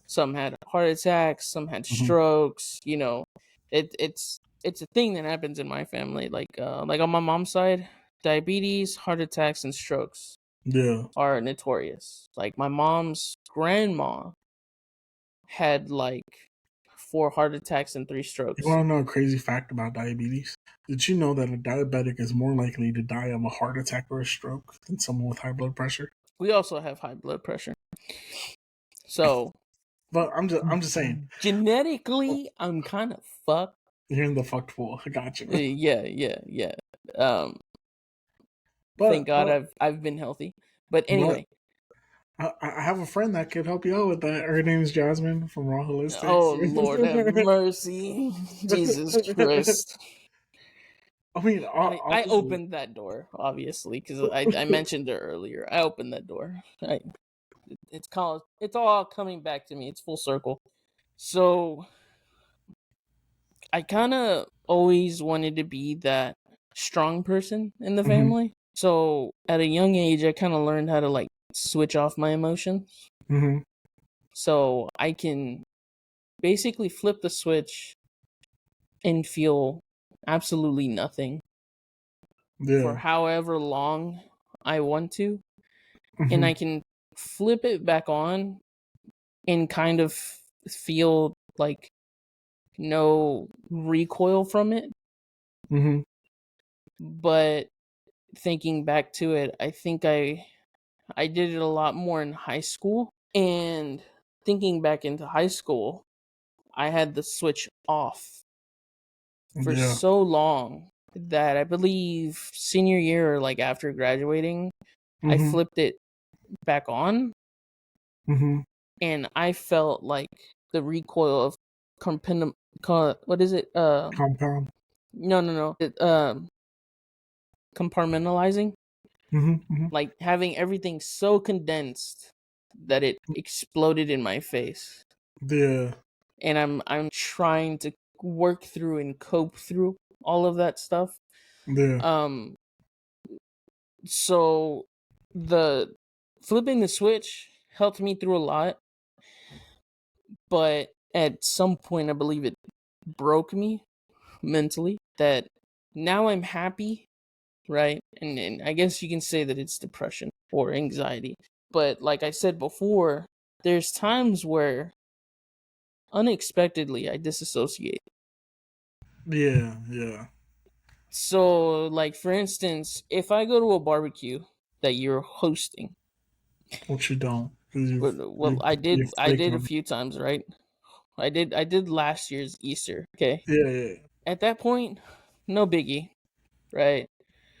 some had heart attacks, some had strokes. It's a thing that happens in my family. Like on my mom's side, diabetes, heart attacks, and strokes are notorious. Like my mom's grandma had like 4 heart attacks and 3 strokes. You want to know a crazy fact about diabetes? Did you know that a diabetic is more likely to die of a heart attack or a stroke than someone with high blood pressure? We also have high blood pressure. So, but I'm just saying. Genetically, I'm kind of fucked. You're in the fucked pool. I got you. Yeah. Thank God I've been healthy. But anyway. I have a friend that could help you out with that. Her name is Jasmine from Raw Holistics. Oh, Lord have mercy. Jesus Christ. I mean, I opened that door, obviously, because I mentioned it earlier. I opened that door. It's all coming back to me. It's full circle. So I kind of always wanted to be that strong person in the family. So at a young age, I kind of learned how to like switch off my emotions. So I can basically flip the switch and feel absolutely nothing for however long I want to. And I can flip it back on and kind of feel like no recoil from it. Mm-hmm. But thinking back to it, I think I did it a lot more in high school. And thinking back into high school, I had the switch off for Yeah. so long that I believe senior year or like after graduating, I Mm-hmm. flipped it back on, Mm-hmm. and I felt like the recoil of what is it? Compound. No. Compartmentalizing, Mm-hmm. Mm-hmm. like having everything so condensed that it exploded in my face. Yeah. And I'm trying to work through and cope through all of that stuff. Yeah. Um so the flipping the switch helped me through a lot, but at some point I believe it broke me mentally, that now I'm happy, right? And I guess you can say that it's depression or anxiety. But like I said before, there's times where unexpectedly I disassociate. Yeah. Yeah. So, like for instance, if I go to a barbecue that you're hosting, What you don't? Because well, you I flake did a on it. few times, right? I did last year's Easter. Okay, Yeah. Yeah. at that point, no biggie, right?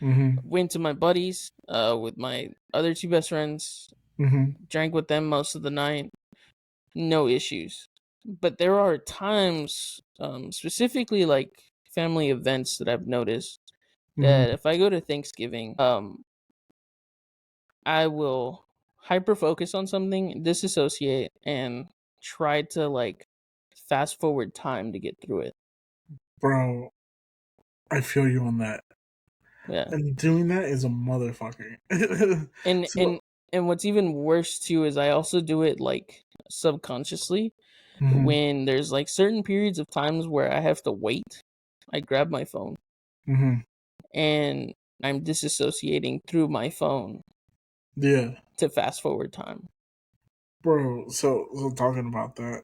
Mm-hmm. Went to my buddies, with my other two best friends, Mm-hmm. drank with them most of the night, no issues. But there are times, specifically like family events, that I've noticed Mm-hmm. that if I go to Thanksgiving, I will hyper focus on something, disassociate, and try to like fast forward time to get through it. Bro, I feel you on that. Yeah. And doing that is a motherfucker. And So. what's even worse too is I also do it like subconsciously Mm-hmm. when there's like certain periods of times where I have to wait. I grab my phone Mm-hmm. and I'm disassociating through my phone Yeah. to fast forward time. Bro, so talking about that,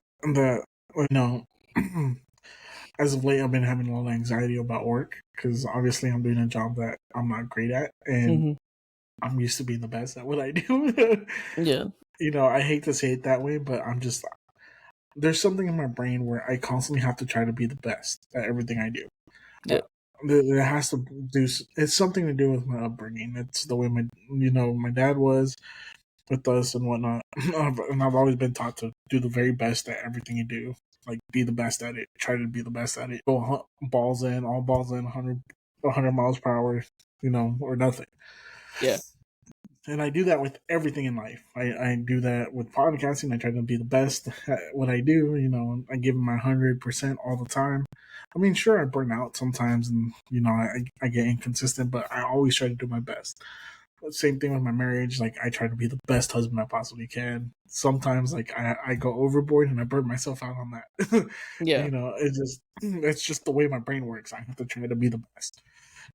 as of late, I've been having a lot of anxiety about work because obviously I'm doing a job that I'm not great at, and Mm-hmm. I'm used to being the best at what I do. Yeah. I hate to say it that way, but there's something in my brain where I constantly have to try to be the best at everything I do. Yeah. It has to do. It's something to do with my upbringing. It's the way my dad was with us and whatnot. And I've always been taught to do the very best at everything you do. Like, be the best at it. Try to be the best at it. Go balls in, all balls in, 100 miles per hour, or nothing. Yeah. And I do that with everything in life. I do that with podcasting. I try to be the best at what I do. I give my 100% all the time. I mean, sure, I burn out sometimes, and I get inconsistent, but I always try to do my best. Same thing with my marriage. Like, I try to be the best husband I possibly can. Sometimes, like, I go overboard and I burn myself out on that. Yeah. It's just the way my brain works. I have to try to be the best,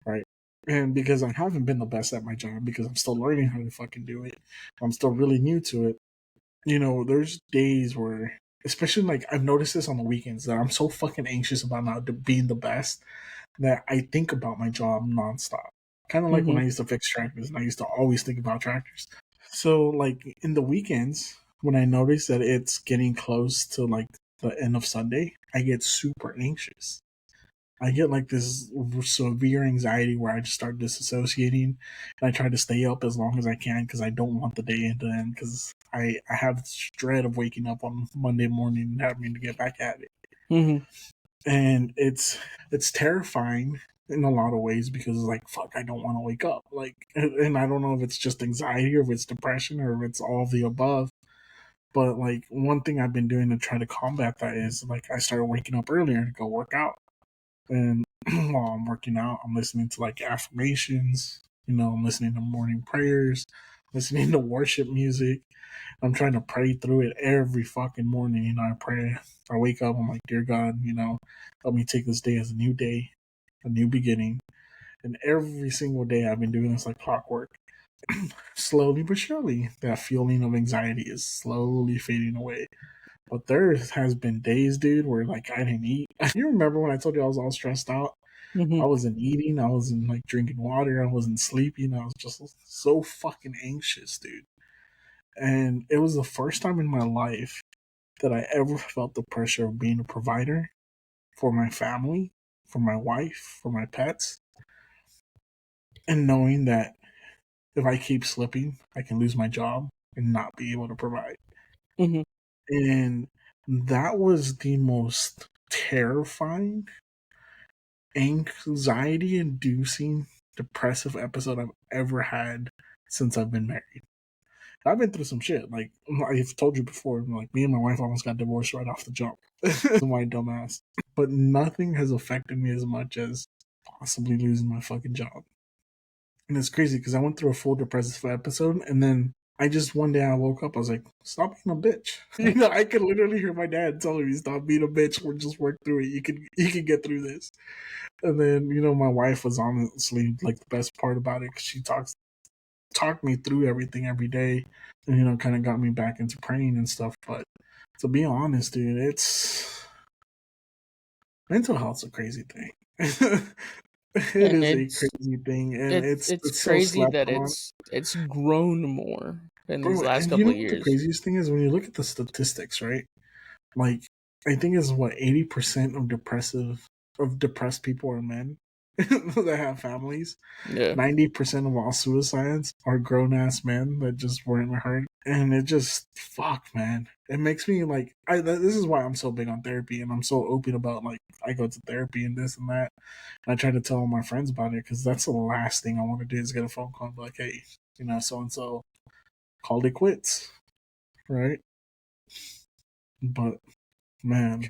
right? And because I haven't been the best at my job, because I'm still learning how to fucking do it, I'm still really new to it. There's days where, especially like I've noticed this on the weekends, that I'm so fucking anxious about not being the best that I think about my job nonstop. Kind of like when Mm-hmm. I used to fix tractors, and I used to always think about tractors. So, like, in the weekends, when I notice that it's getting close to like the end of Sunday, I get super anxious. I get like this severe anxiety where I just start disassociating, and I try to stay up as long as I can because I don't want the day to end, because I have this dread of waking up on Monday morning and having to get back at it. Mm-hmm. And it's terrifying in a lot of ways, because like, fuck, I don't want to wake up, like, and I don't know if it's just anxiety or if it's depression or if it's all of the above. But like, one thing I've been doing to try to combat that is, like, I started waking up earlier to go work out. And while I'm working out, I'm listening to like affirmations, I'm listening to morning prayers, listening to worship music. I'm trying to pray through it every fucking morning. I pray. I wake up, I'm like, dear God, help me take this day as a new day, a new beginning. And every single day I've been doing this like clockwork. slowly but surely, that feeling of anxiety is slowly fading away. But there has been days, dude, where like I didn't eat. You remember when I told you I was all stressed out? Mm-hmm. I wasn't eating. I wasn't like drinking water. I wasn't sleeping. I was just so fucking anxious, dude. And it was the first time in my life that I ever felt the pressure of being a provider for my family, for my wife, for my pets, and knowing that if I keep slipping, I can lose my job and not be able to provide. Mm-hmm. And that was the most terrifying, anxiety inducing, depressive episode I've ever had since I've been married. I've been through some shit. Like I've told you before, like me and my wife almost got divorced right off the jump. My dumbass. But nothing has affected me as much as possibly losing my fucking job. And it's crazy because I went through a full depressive episode, and then I just one day I woke up, I was like, "Stop being a bitch." I could literally hear my dad telling me, "Stop being a bitch. We'll just work through it. You can get through this." And then my wife was honestly like the best part about it because she talked me through everything every day, and kind of got me back into praying and stuff. But to be honest, dude, it's mental health's a crazy thing. It And is a crazy thing, and it's it's so crazy slept that on. it's grown more in these Bro, last and you couple know of what the years. craziest thing is when you look at the statistics, right? Like, I think it's what 80% of depressed people are men that have families. Yeah. 90% of all suicides are grown ass men that just weren't hurt, and it just fuck, man. It makes me like this is why I'm so big on therapy, and I'm so open about like I go to therapy and this and that. And I try to tell all my friends about it because that's the last thing I want to do is get a phone call and be like, hey, so and so called it quits, right? But man,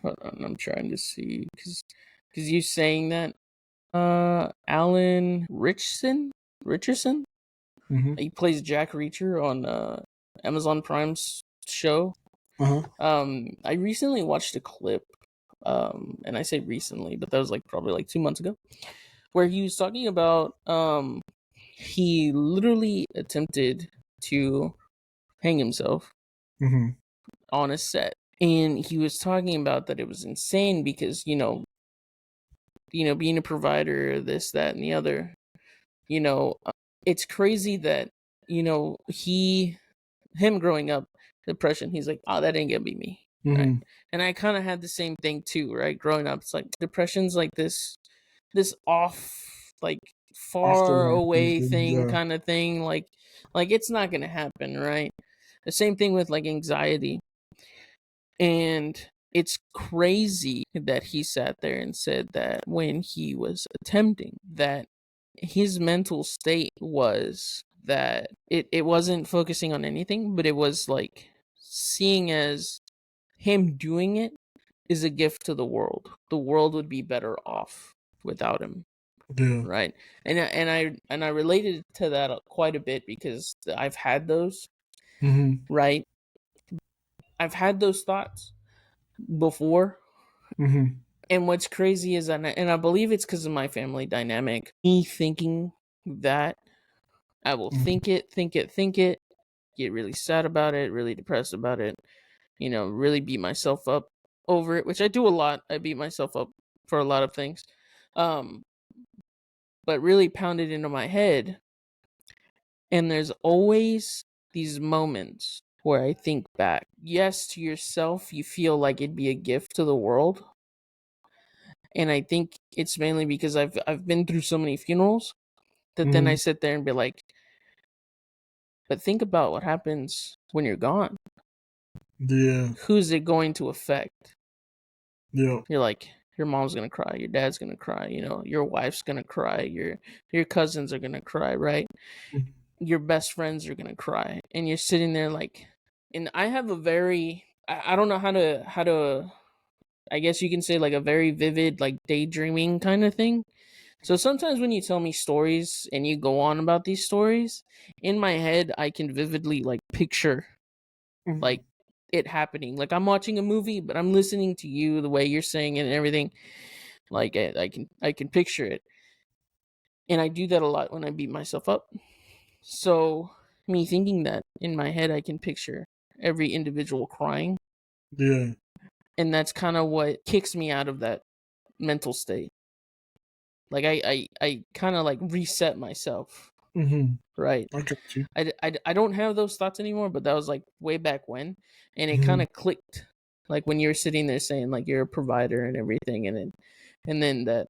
Hold on, I'm trying to see because you saying that Alan Richardson, mm-hmm. he plays Jack Reacher on Amazon Prime's show. Uh-huh. I recently watched a clip, and I say recently, but that was like probably like 2 months ago, where he was talking about he literally attempted to hang himself Mm-hmm. on a set, and he was talking about that it was insane because being a provider, this, that, and the other, you know, it's crazy that him growing up depression, he's like, oh, that ain't gonna be me, right? Mm-hmm. And I kind of had the same thing too, right? Growing up, it's like depression's like this off, like Off the far wall away thinking, thing yeah. kind of thing, like it's not gonna happen, right? The same thing with like anxiety. And it's crazy that he sat there and said that when he was attempting, that his mental state was that it wasn't focusing on anything, but it was like seeing as him doing it is a gift to the world. The world would be better off without him, Yeah. right? And I related to that quite a bit because I've had those, Mm-hmm. right? I've had those thoughts before. Mm-hmm. And what's crazy is that, and I believe it's because of my family dynamic, me thinking that I will Mm-hmm. think it, get really sad about it, really depressed about it, really beat myself up over it, which I do a lot. I beat myself up for a lot of things. Um, but really pound it into my head. And there's always these moments where I think back. Yes, to yourself, you feel like it'd be a gift to the world. And I think it's mainly because I've been through so many funerals that then I Mm-hmm. sit there and be like, but think about what happens when you're gone. Yeah. Who's it going to affect? Yeah. You're like, your mom's gonna cry, your dad's gonna cry, your wife's gonna cry, your cousins are gonna cry, right? Mm-hmm. Your best friends are gonna cry, and you're sitting there like, and I have a very, I don't know how to, I guess you can say like a very vivid like daydreaming kind of thing. So sometimes when you tell me stories and you go on about these stories, in my head I can vividly like picture Mm-hmm. like it happening. Like I'm watching a movie, but I'm listening to you the way you're saying it and everything. Like I can picture it, and I do that a lot when I beat myself up. So me thinking that, in my head I can picture every individual crying. Yeah. And that's kind of what kicks me out of that mental state. Like I kind of like reset myself, Mm-hmm. right? I got you. I don't have those thoughts anymore, but that was like way back when, and it Mm-hmm. kind of clicked. Like when you're sitting there saying like you're a provider and everything, and then that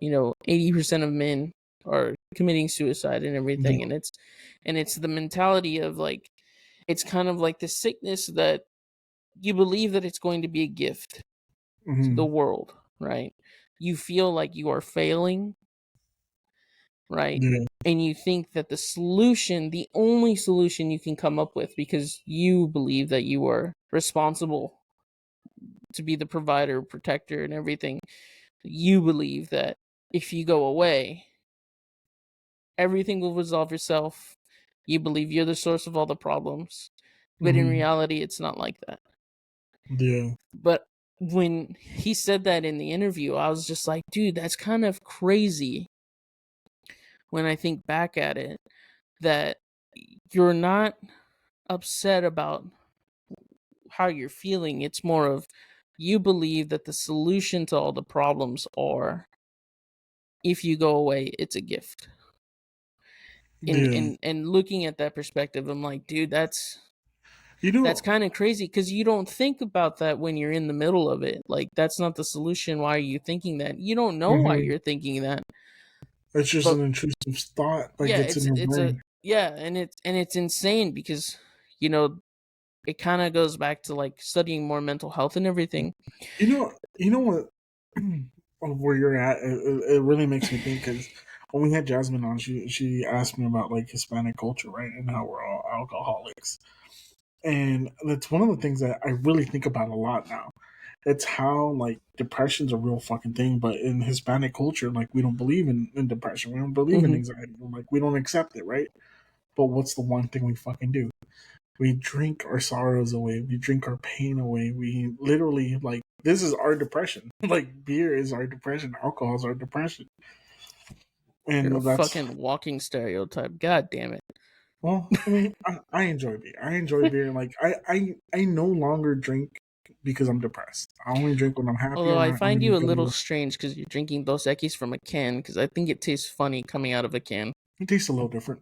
80% of men are committing suicide and Yeah. everything, and it's the mentality of like it's kind of like the sickness that you believe that it's going to be a gift to the Mm-hmm. world, right? You feel like you are failing, right? Yeah. And you think that the only solution you can come up with, because you believe that you are responsible to be the provider, protector, and everything, you believe that if you go away, everything will resolve yourself. You believe you're the source of all the problems. But in Mm-hmm. reality, it's not like that. Yeah. But when he said that in the interview, I was just like, dude, that's kind of crazy when I think back at it, that you're not upset about how you're feeling. It's more of you believe that the solution to all the problems are if you go away, it's a gift. And Yeah. and looking at that perspective, I'm like, dude, You that's know. kind of crazy because you don't think about that when you're in the middle of it. Like that's not the solution. Why are you thinking that? You don't know why Mm-hmm. you're thinking that. It's just But an intrusive thought that yeah, gets in your it's a brain. yeah, and it's insane because you know it kind of goes back to like studying more mental health and everything. You know what? Where you're at, it really makes me think because when we had Jasmine on, she asked me about like Hispanic culture, right, and how we're all alcoholics, and that's one of the things that I really think about a lot now. It's how like depression's a real fucking thing, but in Hispanic culture, like we don't believe in depression, we don't believe in Hmm. anxiety, like we don't accept it, right? But what's the one thing we fucking do? We drink our sorrows away. We drink our pain away. We literally like this is our depression. Like beer is our depression. Alcohol is our depression. You're a And that's fucking walking stereotype. God damn it. well. I mean, I enjoy beer. I enjoy beer. Like I no longer drink because I'm depressed. I only drink when I'm happy Although or I I'm find in a you a good little mood. strange because you're drinking Dos Equis from a can, because I think it tastes funny coming out of a can. It tastes a little different.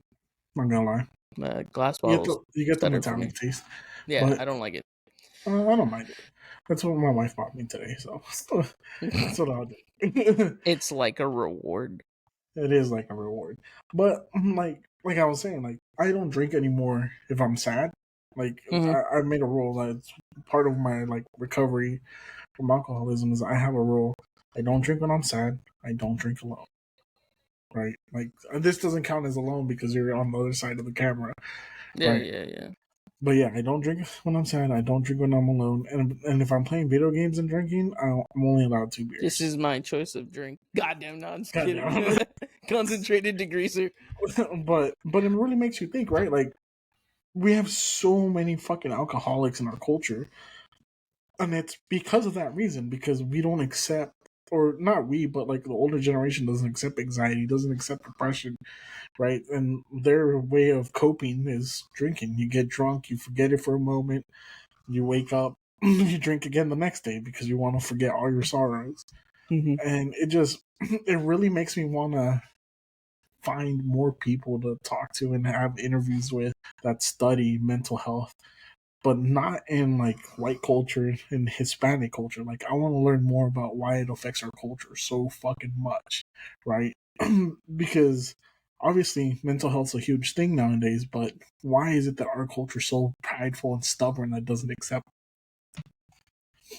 I'm not gonna lie. Glass bottles You get the better for metallic me. taste, Yeah, but I don't like it. I don't mind it. That's what my wife bought me today, so that's what I'll do. It's like a reward. It is like a reward. But like I was saying, like I don't drink anymore if I'm sad. Like Hmm. I made a rule that it's part of my like recovery from alcoholism is I have a rule. I don't drink when I'm sad. I don't drink alone. Right? Like this doesn't count as alone because you're on the other side of the camera. Yeah, Right. yeah, yeah. But yeah, I don't drink when I'm sad. I don't drink when I'm alone. And if I'm playing video games and drinking, I'm only allowed two This beers. is my choice of drink. Goddamn, no, I'm just kidding. Goddamn. Concentrated degreaser. but it really makes you think, right? Like we have so many fucking alcoholics in our culture, and it's because of that reason. Because we don't accept, or not we, but like the older generation doesn't accept anxiety, doesn't accept depression, right? And their way of coping is drinking. You get drunk, you forget it for a moment, you wake up, you drink again the next day because you want to forget all your sorrows, Hmm. and it really makes me want to find more people to talk to and have interviews with that study mental health, but not in like white culture and Hispanic culture. Like I want to learn more about why it affects our culture so fucking much, right? Because obviously mental health's a huge thing nowadays, but why is it that our culture's so prideful and stubborn that doesn't accept?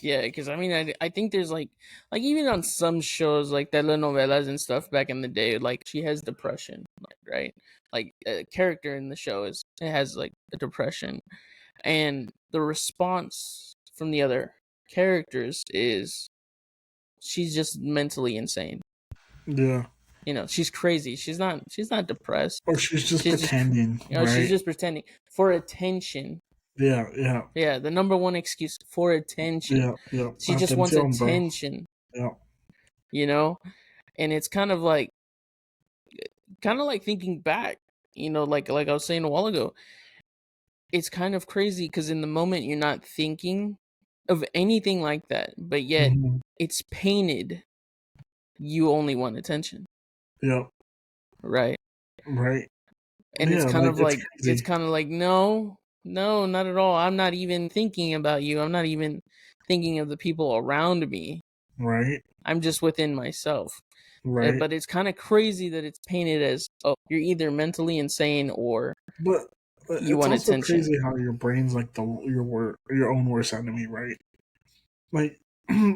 Yeah, because I mean, I think there's like even on some shows like telenovelas and stuff back in the day, like she has depression, right? Like a character in the show it has like a depression, and the response from the other characters is she's just mentally insane. Yeah. She's crazy. She's not depressed. Or she's just She's just pretending, she's right? just pretending for attention. Yeah, yeah, Yeah, the number one excuse for attention. yeah, yeah. She just wants Atención, bro. attention, Yeah. you know? And it's kind of like thinking back. like I was saying a while ago, it's kind of crazy because in the moment you're not thinking of anything like that, but yet it's painted you only want attention. Yep. Right. Right. And yeah, it's kind of it's like crazy. no, not at all. I'm not even thinking about you. I'm not even thinking of the people around me. Right. I'm just within myself. Right. But it's kind of crazy that it's painted as, oh, you're either mentally insane or But you it's want also attention. crazy how your brain's like your own worst enemy, right? Like,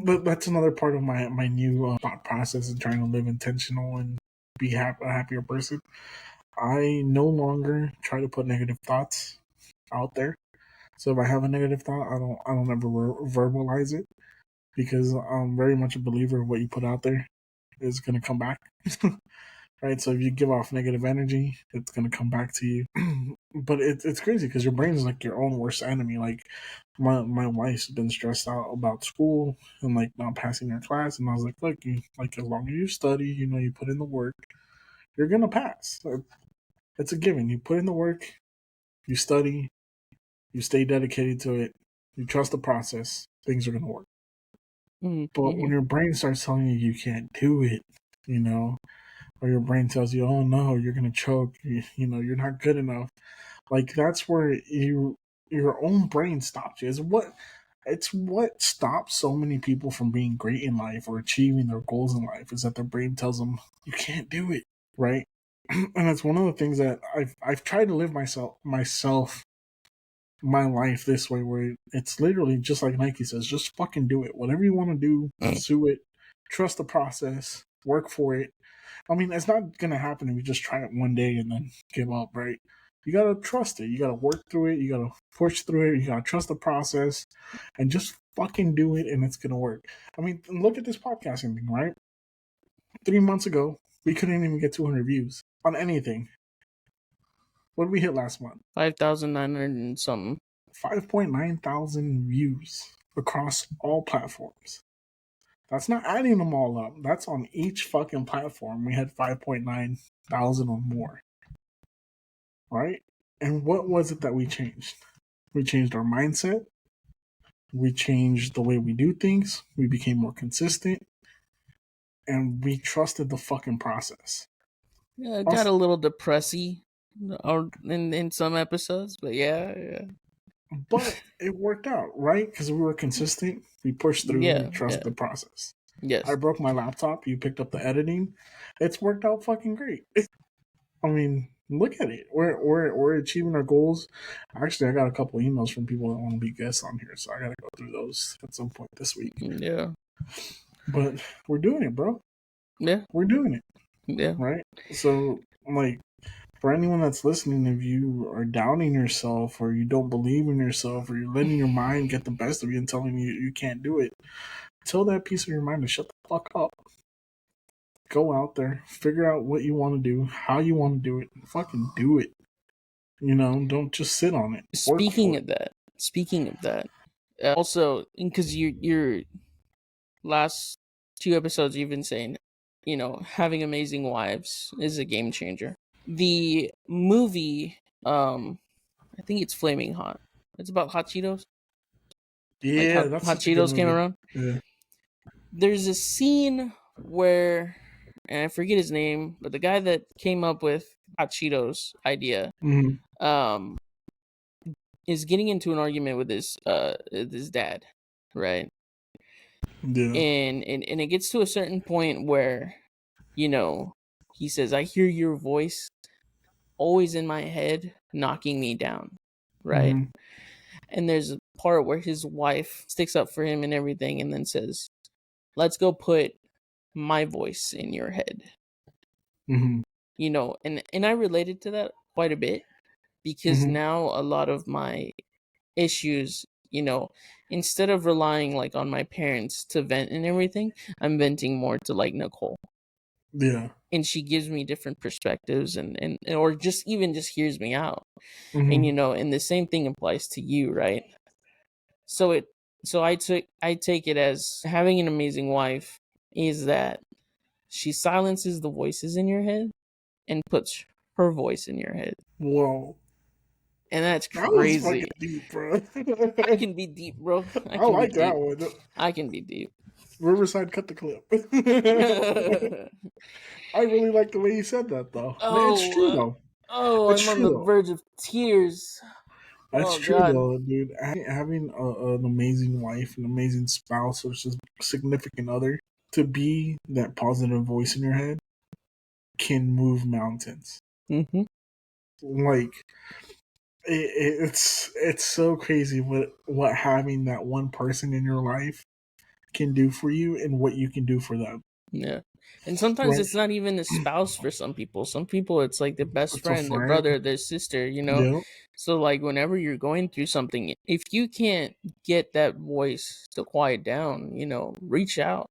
but that's another part of my new thought process in trying to live intentional and be a happier person. I no longer try to put negative thoughts out there. So if I have a negative thought, I don't ever verbalize it, because I'm very much a believer of what you put out there is going to come back. Right? So if you give off negative energy, it's going to come back to you. But it's crazy because your brain is like your own worst enemy. Like my wife's been stressed out about school and like not passing her class, and I was like, look, like as long as you study, you put in the work, you're gonna pass. It's a given. You put in the work, you study, you stay dedicated to it, you trust the process, things are gonna work. But when your brain starts telling you can't do it, or your brain tells you, oh no, you're gonna choke, you're not good enough, like that's where your own brain stops you. It's what stops so many people from being great in life or achieving their goals in life, is that their brain tells them you can't do it, right? And it's one of the things that I've tried to live my life this way, where it's literally just like Nike says, just fucking do it. Whatever you want to do, pursue it, trust the process, work for it. I mean, it's not gonna happen if you just try it one day and then give up, right? You gotta trust it. You gotta work through it. You gotta push through it. You gotta trust the process, and just fucking do it, and it's gonna work. I mean, look at this podcasting thing, right? 3 months ago, we couldn't even get 200 views on anything. What did we hit last month? 5,900 and something. 5.9 thousand views across all platforms. That's not adding them all up. That's on each fucking platform. We had 5.9 thousand or more. Right? And what was it that we changed? We changed our mindset. We changed the way we do things. We became more consistent. And we trusted the fucking process. Yeah, it got a little depressy in some episodes, but yeah. But it worked out, right? Because we were consistent. We pushed through. We trusted the process. Yes. I broke my laptop. You picked up the editing. It's worked out fucking great. I mean, look at it. We're achieving our goals. Actually, I got a couple emails from people that want to be guests on here, so I gotta go through those at some point this week. Yeah. But we're doing it, bro. Yeah. We're doing it. Yeah. Right? So, like, for anyone that's listening, if you are doubting yourself or you don't believe in yourself or you're letting your mind get the best of you and telling you you can't do it, tell that piece of your mind to shut the fuck up. Go out there, figure out what you want to do, how you want to do it, and fucking do it. Don't just sit on it. Speaking of that, also, because your last 2 episodes you've been saying, having amazing wives is a game changer. The movie, I think it's Flaming Hot. It's about hot Cheetos. Yeah, like how that's hot such a good Cheetos came movie. around. Yeah. There's a scene where, and I forget his name, but the guy that came up with hot Cheetos idea, is getting into an argument with his dad, right? Yeah. And it gets to a certain point where, he says, I hear your voice always in my head knocking me down, right? And there's a part where his wife sticks up for him and everything, and then says, let's go put my voice in your head. And I related to that quite a bit, because now a lot of my issues, instead of relying like on my parents to vent and everything, I'm venting more to like Nicole. Yeah. And she gives me different perspectives and or just hears me out. And and the same thing applies to you, right? So I take it as having an amazing wife is that she silences the voices in your head and puts her voice in your head. Whoa. And that's crazy. That was fucking deep, bro. I can be deep, bro. I like that one. I can be deep. Riverside, cut the clip. I really like the way you said that, though. It's true, though. I'm on the verge of tears. That's true, though, dude. Having an amazing wife, an amazing spouse, or just significant other, to be that positive voice in your head can move mountains. Mm-hmm. Like, it's so crazy what having that one person in your life can do for you and what you can do for them. Yeah. And sometimes it's not even a spouse for some people. Some people it's like their best friend, their brother, their sister, you know? Yep. So like whenever you're going through something, if you can't get that voice to quiet down, you know, reach out.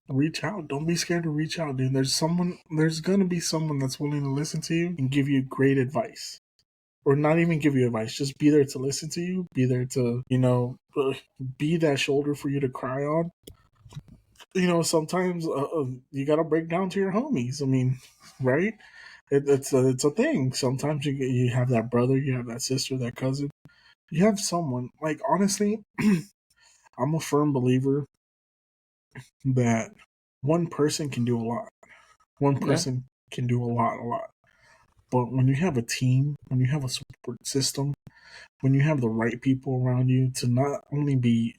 Reach out. Don't be scared to reach out, dude. There's gonna be someone that's willing to listen to you and give you great advice. Or not even give you advice, just be there to listen to you, be there to, you know, be that shoulder for you to cry on. You know, sometimes you gotta break down to your homies. I mean, right? It's a thing. Sometimes you have that brother, you have that sister, that cousin. You have someone. Like, honestly, I'm a firm believer that one person can do a lot. One person can do a lot. But when you have a team, when you have a support system, when you have the right people around you to not only be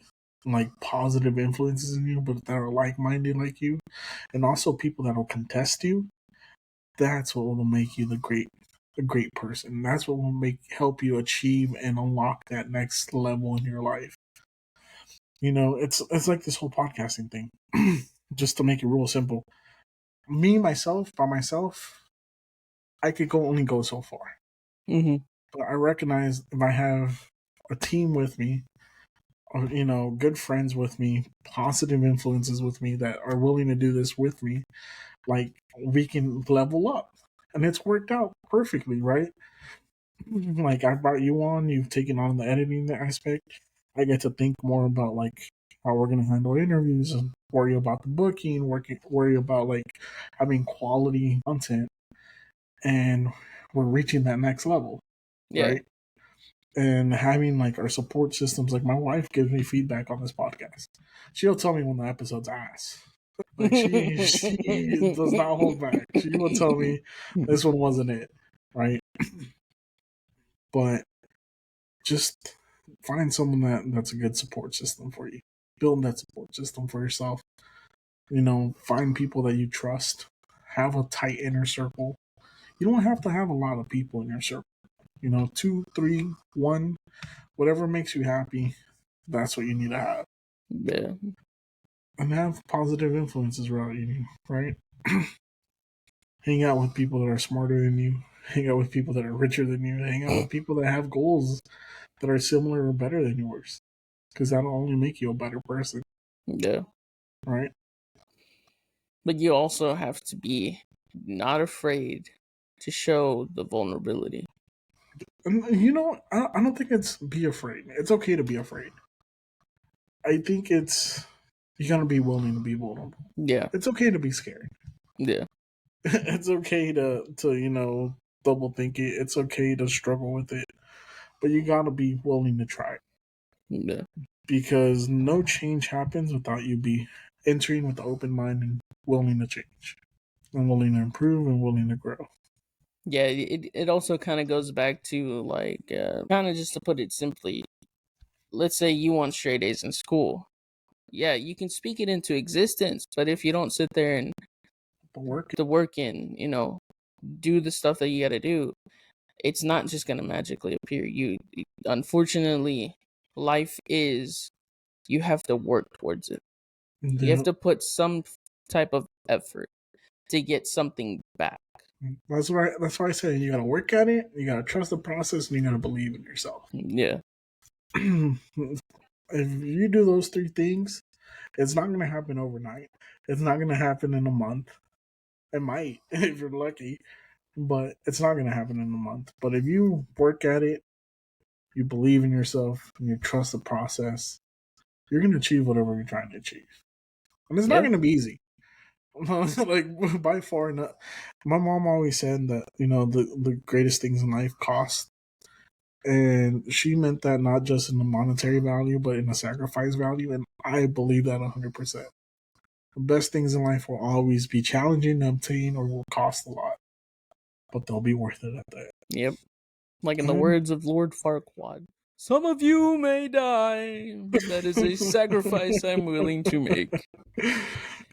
like positive influences in you, but that are like minded like you, and also people that will contest you, that's what will make you a great person. That's what will help you achieve and unlock that next level in your life. You know, it's like this whole podcasting thing. Just to make it real simple. Me, myself, by myself, I could only go so far. Mm-hmm. But I recognize if I have a team with me, or, you know, good friends with me, positive influences with me that are willing to do this with me, like, we can level up. And it's worked out perfectly, right? Like, I brought you on, you've taken on the editing aspect. I get to think more about, like, how we're going to handle interviews and worry about the booking, worry about, like, having quality content. And we're reaching that next level, right? And having like our support systems, like my wife gives me feedback on this podcast. She'll tell me when the episode's ass. Like she does not hold back. She will tell me this one wasn't it, right? But just find someone that's a good support system for you. Build that support system for yourself. You know, find people that you trust. Have a tight inner circle. You don't have to have a lot of people in your circle. You know, 2, 3, 1, whatever makes you happy. That's what you need to have. Yeah. And have positive influences around you, right? Hang out with people that are smarter than you. Hang out with people that are richer than you. Hang out with people that have goals that are similar or better than yours. Because that'll only make you a better person. Yeah. Right? But you also have to be not afraid to show the vulnerability. And you know, I don't think it's be afraid. It's okay to be afraid. I think it's you gotta be willing to be vulnerable. Yeah. It's okay to be scared. Yeah. It's okay to you know, double think it. It's okay to struggle with it. But you gotta be willing to try. Yeah. Because no change happens without you be entering with an open mind and willing to change. And willing to improve and willing to grow. Yeah, it also kind of goes back to like kind of just to put it simply, let's say you want straight A's in school. Yeah, you can speak it into existence, but if you don't sit there and the work in, you know, do the stuff that you got to do, it's not just going to magically appear. Unfortunately, life is you have to work towards it. You have to put some type of effort to get something back. That's why I say you gotta work at it, you gotta trust the process, and you gotta believe in yourself. Yeah. If you do those 3 things, it's not gonna happen overnight. It's not gonna happen in a month. It might if you're lucky, but it's not gonna happen in a month. But if you work at it, you believe in yourself, and you trust the process, you're gonna achieve whatever you're trying to achieve. And it's not gonna be easy. Like by far not. My mom always said that the greatest things in life cost, and she meant that not just in the monetary value, but in the sacrifice value, and I believe that 100%. The best things in life will always be challenging to obtain or will cost a lot, but they'll be worth it at the end. Yep. Like in the words of Lord Farquaad, some of you may die. That is a sacrifice I'm willing to make.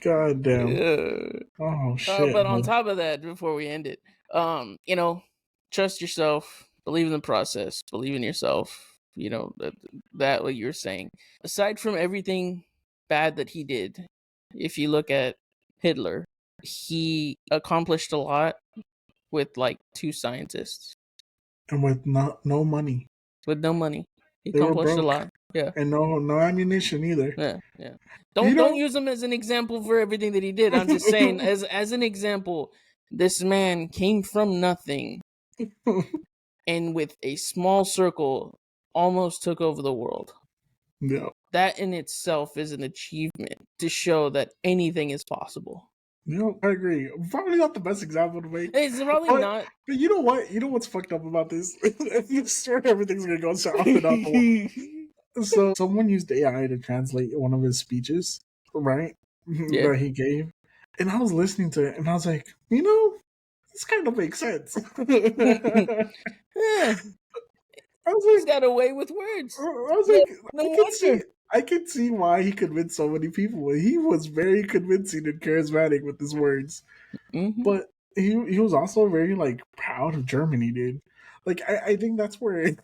God damn. Oh shit. But on top of that, before we end it, trust yourself, believe in the process, believe in yourself. That what you're saying. Aside from everything bad that he did, if you look at Hitler, he accomplished a lot with like 2 scientists. And with no money. With no money. He They were accomplished a broke. lot. Yeah. And no ammunition either. Yeah. Don't use him as an example for everything that he did. I'm just saying, as an example, this man came from nothing and with a small circle almost took over the world. Yeah. That in itself is an achievement to show that anything is possible. I agree. Probably not the best example to make. It's probably not. But you know what? You know what's fucked up about this? You swear everything's gonna go south and out the wall. So someone used AI to translate one of his speeches, right? Yeah. That he gave. And I was listening to it and I was like, this kind of makes sense. Yeah. I was like, he's got a way with words. I was like, I can see why he convinced so many people. He was very convincing and charismatic with his words. Mm-hmm. But he was also very like proud of Germany, dude. Like I think that's where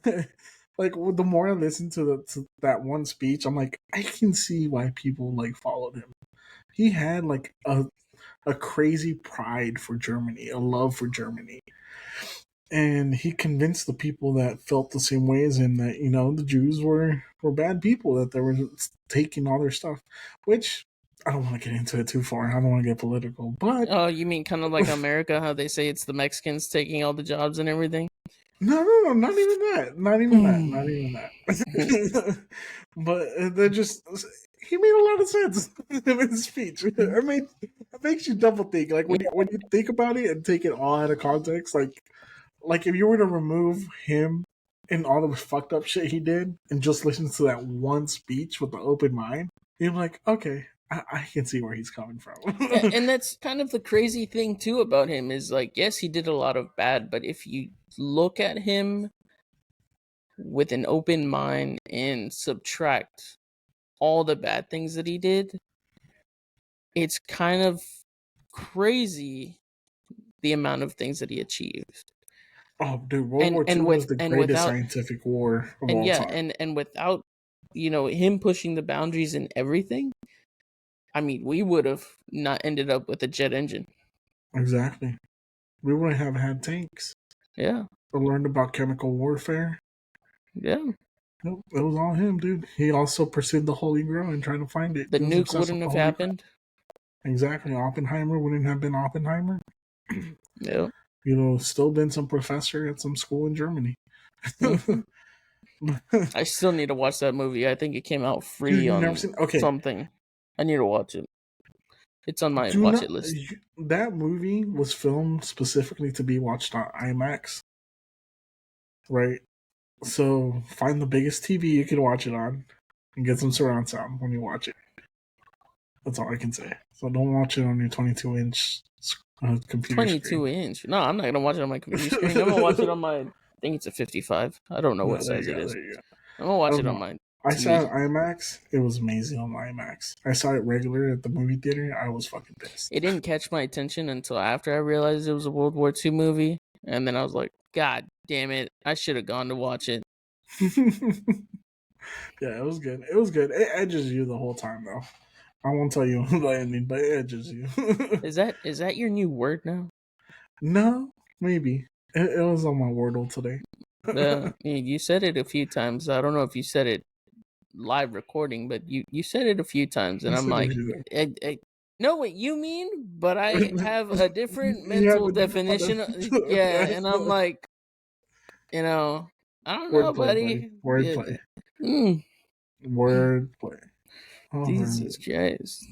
like the more I listen to that one speech, I'm like, I can see why people like followed him. He had like a crazy pride for Germany, a love for Germany. And he convinced the people that felt the same way as him that, the Jews were bad people, that they were taking all their stuff, which I don't want to get into it too far. I don't want to get political, but... Oh, you mean kind of like America, how they say it's the Mexicans taking all the jobs and everything? No, not even that. Not even that. But they're just... He made a lot of sense in his speech. I mean, it makes you double think. Like, when you think about it and take it all out of context, like if you were to remove him and all the fucked up shit he did and just listen to that one speech with an open mind, you're like, okay, I can see where he's coming from. And that's kind of the crazy thing too about him is like, yes, he did a lot of bad, but if you look at him with an open mind and subtract all the bad things that he did, it's kind of crazy the amount of things that he achieved. Oh, dude, World War II was the greatest scientific war of all time. And without, him pushing the boundaries in everything, I mean, we would have not ended up with a jet engine. Exactly. We wouldn't have had tanks. Yeah. Or learned about chemical warfare. Yeah. It was all him, dude. He also pursued the Holy Grail and tried to find it. The nuke wouldn't have happened. Exactly. Oppenheimer wouldn't have been Oppenheimer. Yeah. Still been some professor at some school in Germany. I still need to watch that movie. I think it came out free on something. I need to watch it. It's on my watch it list. That movie was filmed specifically to be watched on IMAX. Right? So find the biggest TV you can watch it on and get some surround sound when you watch it. That's all I can say. So don't watch it on your 22-inch computer 22-inch? No, I'm not going to watch it on my computer screen. I'm going to watch it on my... I think it's a 55. I don't know what size it is. I'm going to watch it on my... I saw it IMAX. It was amazing on IMAX. I saw it regular at the movie theater. I was fucking pissed. It didn't catch my attention until after I realized it was a World War II movie. And then I was like, God damn it. I should have gone to watch it. Yeah, it was good. It was good. It edges you the whole time, though. I won't tell you the ending, but it edges you. Is that your new word now? No, maybe. It was on my Wordle today. You said it a few times. I don't know if you said it live recording, but you said it a few times, and I'm like, know what you mean, but I have a different mental definition. Yeah, and I'm like, I don't know, buddy. Wordplay. Wordplay. Jesus Christ.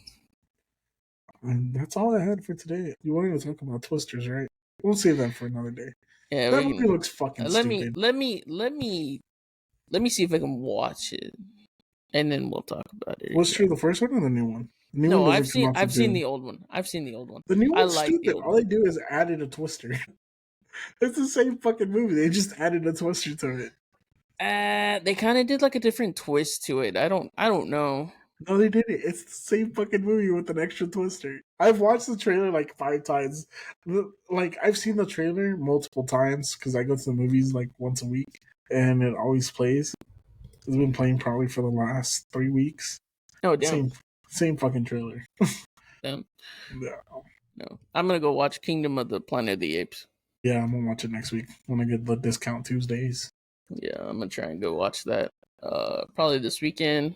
And that's all I had for today. You won't even talk about Twisters, right? We'll save that for another day. Yeah, that movie looks fucking stupid. Let me see if I can watch it, and then we'll talk about it. Was true the first one or the new one? The new No, one doesn't come out I've seen the old one. I've seen the old one. The new I one's like stupid. the old All one. they do is added a Twister. It's the same fucking movie. They just added a Twister to it. They kind of did like a different twist to it. I don't know. No, they didn't. It's the same fucking movie with an extra Twister. I've watched the trailer like 5 times. Like I've seen the trailer multiple times because I go to the movies like once a week, and it always plays. It's been playing probably for the last 3 weeks. Oh damn! Same fucking trailer. Damn. Yeah. No, I'm gonna go watch Kingdom of the Planet of the Apes. Yeah, I'm gonna watch it next week when I get the discount Tuesdays. Yeah, I'm gonna try and go watch that. Probably this weekend.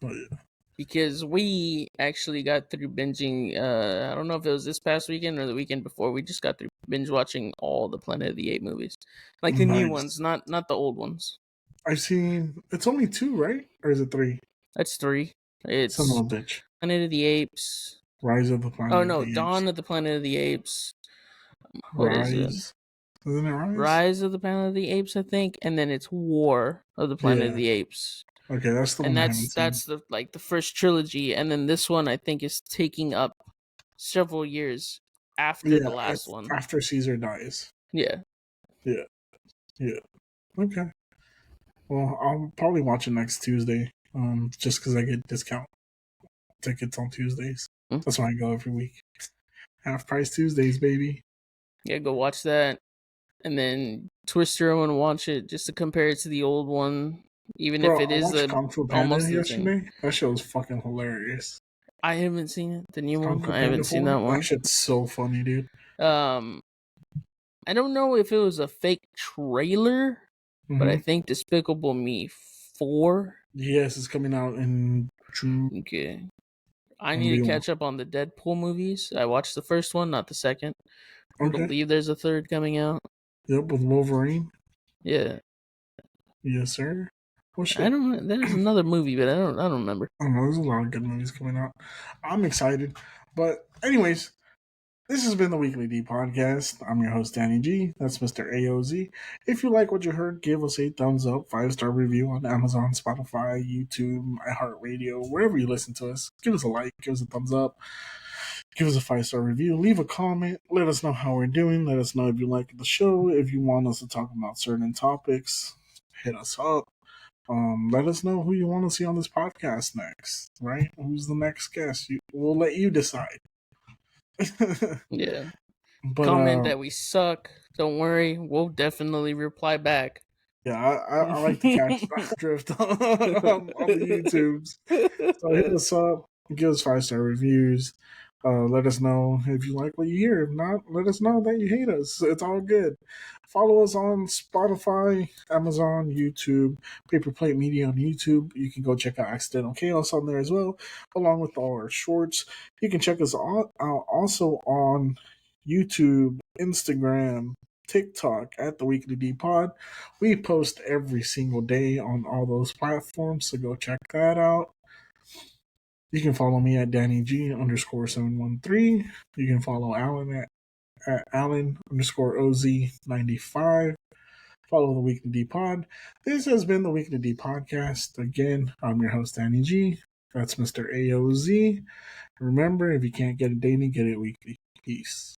Oh yeah. Because we actually got through binging. I don't know if it was this past weekend or the weekend before. We just got through binge watching all the Planet of the Apes movies, like the new ones, not the old ones. I've seen. It's only 2, right? Or is it 3? That's 3. It's Son of a bitch. Planet of the Apes. Rise of the Planet. Oh no, Dawn of the Planet of the Apes. What Rise. is it? Isn't it Rise? Rise of the Planet of the Apes, I think, and then it's War of the Planet of the Apes. Okay, that's the one. And that's the the first trilogy, and then this one I think is taking up several years after the last one. After Caesar dies. Yeah. Yeah. Yeah. Okay. Well, I'll probably watch it next Tuesday. Just because I get discount tickets on Tuesdays. Mm-hmm. That's why I go every week. Half price Tuesdays, baby. Yeah, go watch that, and then Twister. I want to watch it just to compare it to the old one. Even if it is almost yesterday, that show was fucking hilarious. I haven't seen it. The new one, I haven't seen that one. That shit's so funny, dude. I don't know if it was a fake trailer, but I think Despicable Me 4. Yes, it's coming out in June. Okay, I need to catch up on the Deadpool movies. I watched the first one, not the second. I believe there's a third coming out. Yep, with Wolverine. Yeah. Yes, sir. Oh, shit. I don't know. There's another movie, but I don't remember. I don't know. There's a lot of good movies coming out. I'm excited. But anyways, this has been the Weekly D Podcast. I'm your host, Danny G. That's Mr. AOZ. If you like what you heard, give us a thumbs up, 5-star review on Amazon, Spotify, YouTube, iHeartRadio, wherever you listen to us. Give us a like, give us a thumbs up, give us a 5-star review, leave a comment, let us know how we're doing, let us know if you like the show, if you want us to talk about certain topics, hit us up. Let us know who you want to see on this podcast next, right? Who's the next guest? We'll let you decide. Yeah. But, comment that we suck. Don't worry. We'll definitely reply back. Yeah, I like to catch that drift on the YouTubes. So hit us up. Give us 5-star reviews. Let us know if you like what you hear. If not, let us know that you hate us. It's all good. Follow us on Spotify, Amazon, YouTube, Paper Plate Media on YouTube. You can go check out Accidental Chaos on there as well, along with all our shorts. You can check us out also on YouTube, Instagram, TikTok at the Weekly D Pod. We post every single day on all those platforms, so go check that out. You can follow me at DannyG_713. You can follow Alan at Alan_OZ95. Follow the Weekly D Pod. This has been the Weekly D Podcast. Again, I'm your host, Danny G. That's Mr. AOZ. Remember, if you can't get it daily, get it weekly. Peace.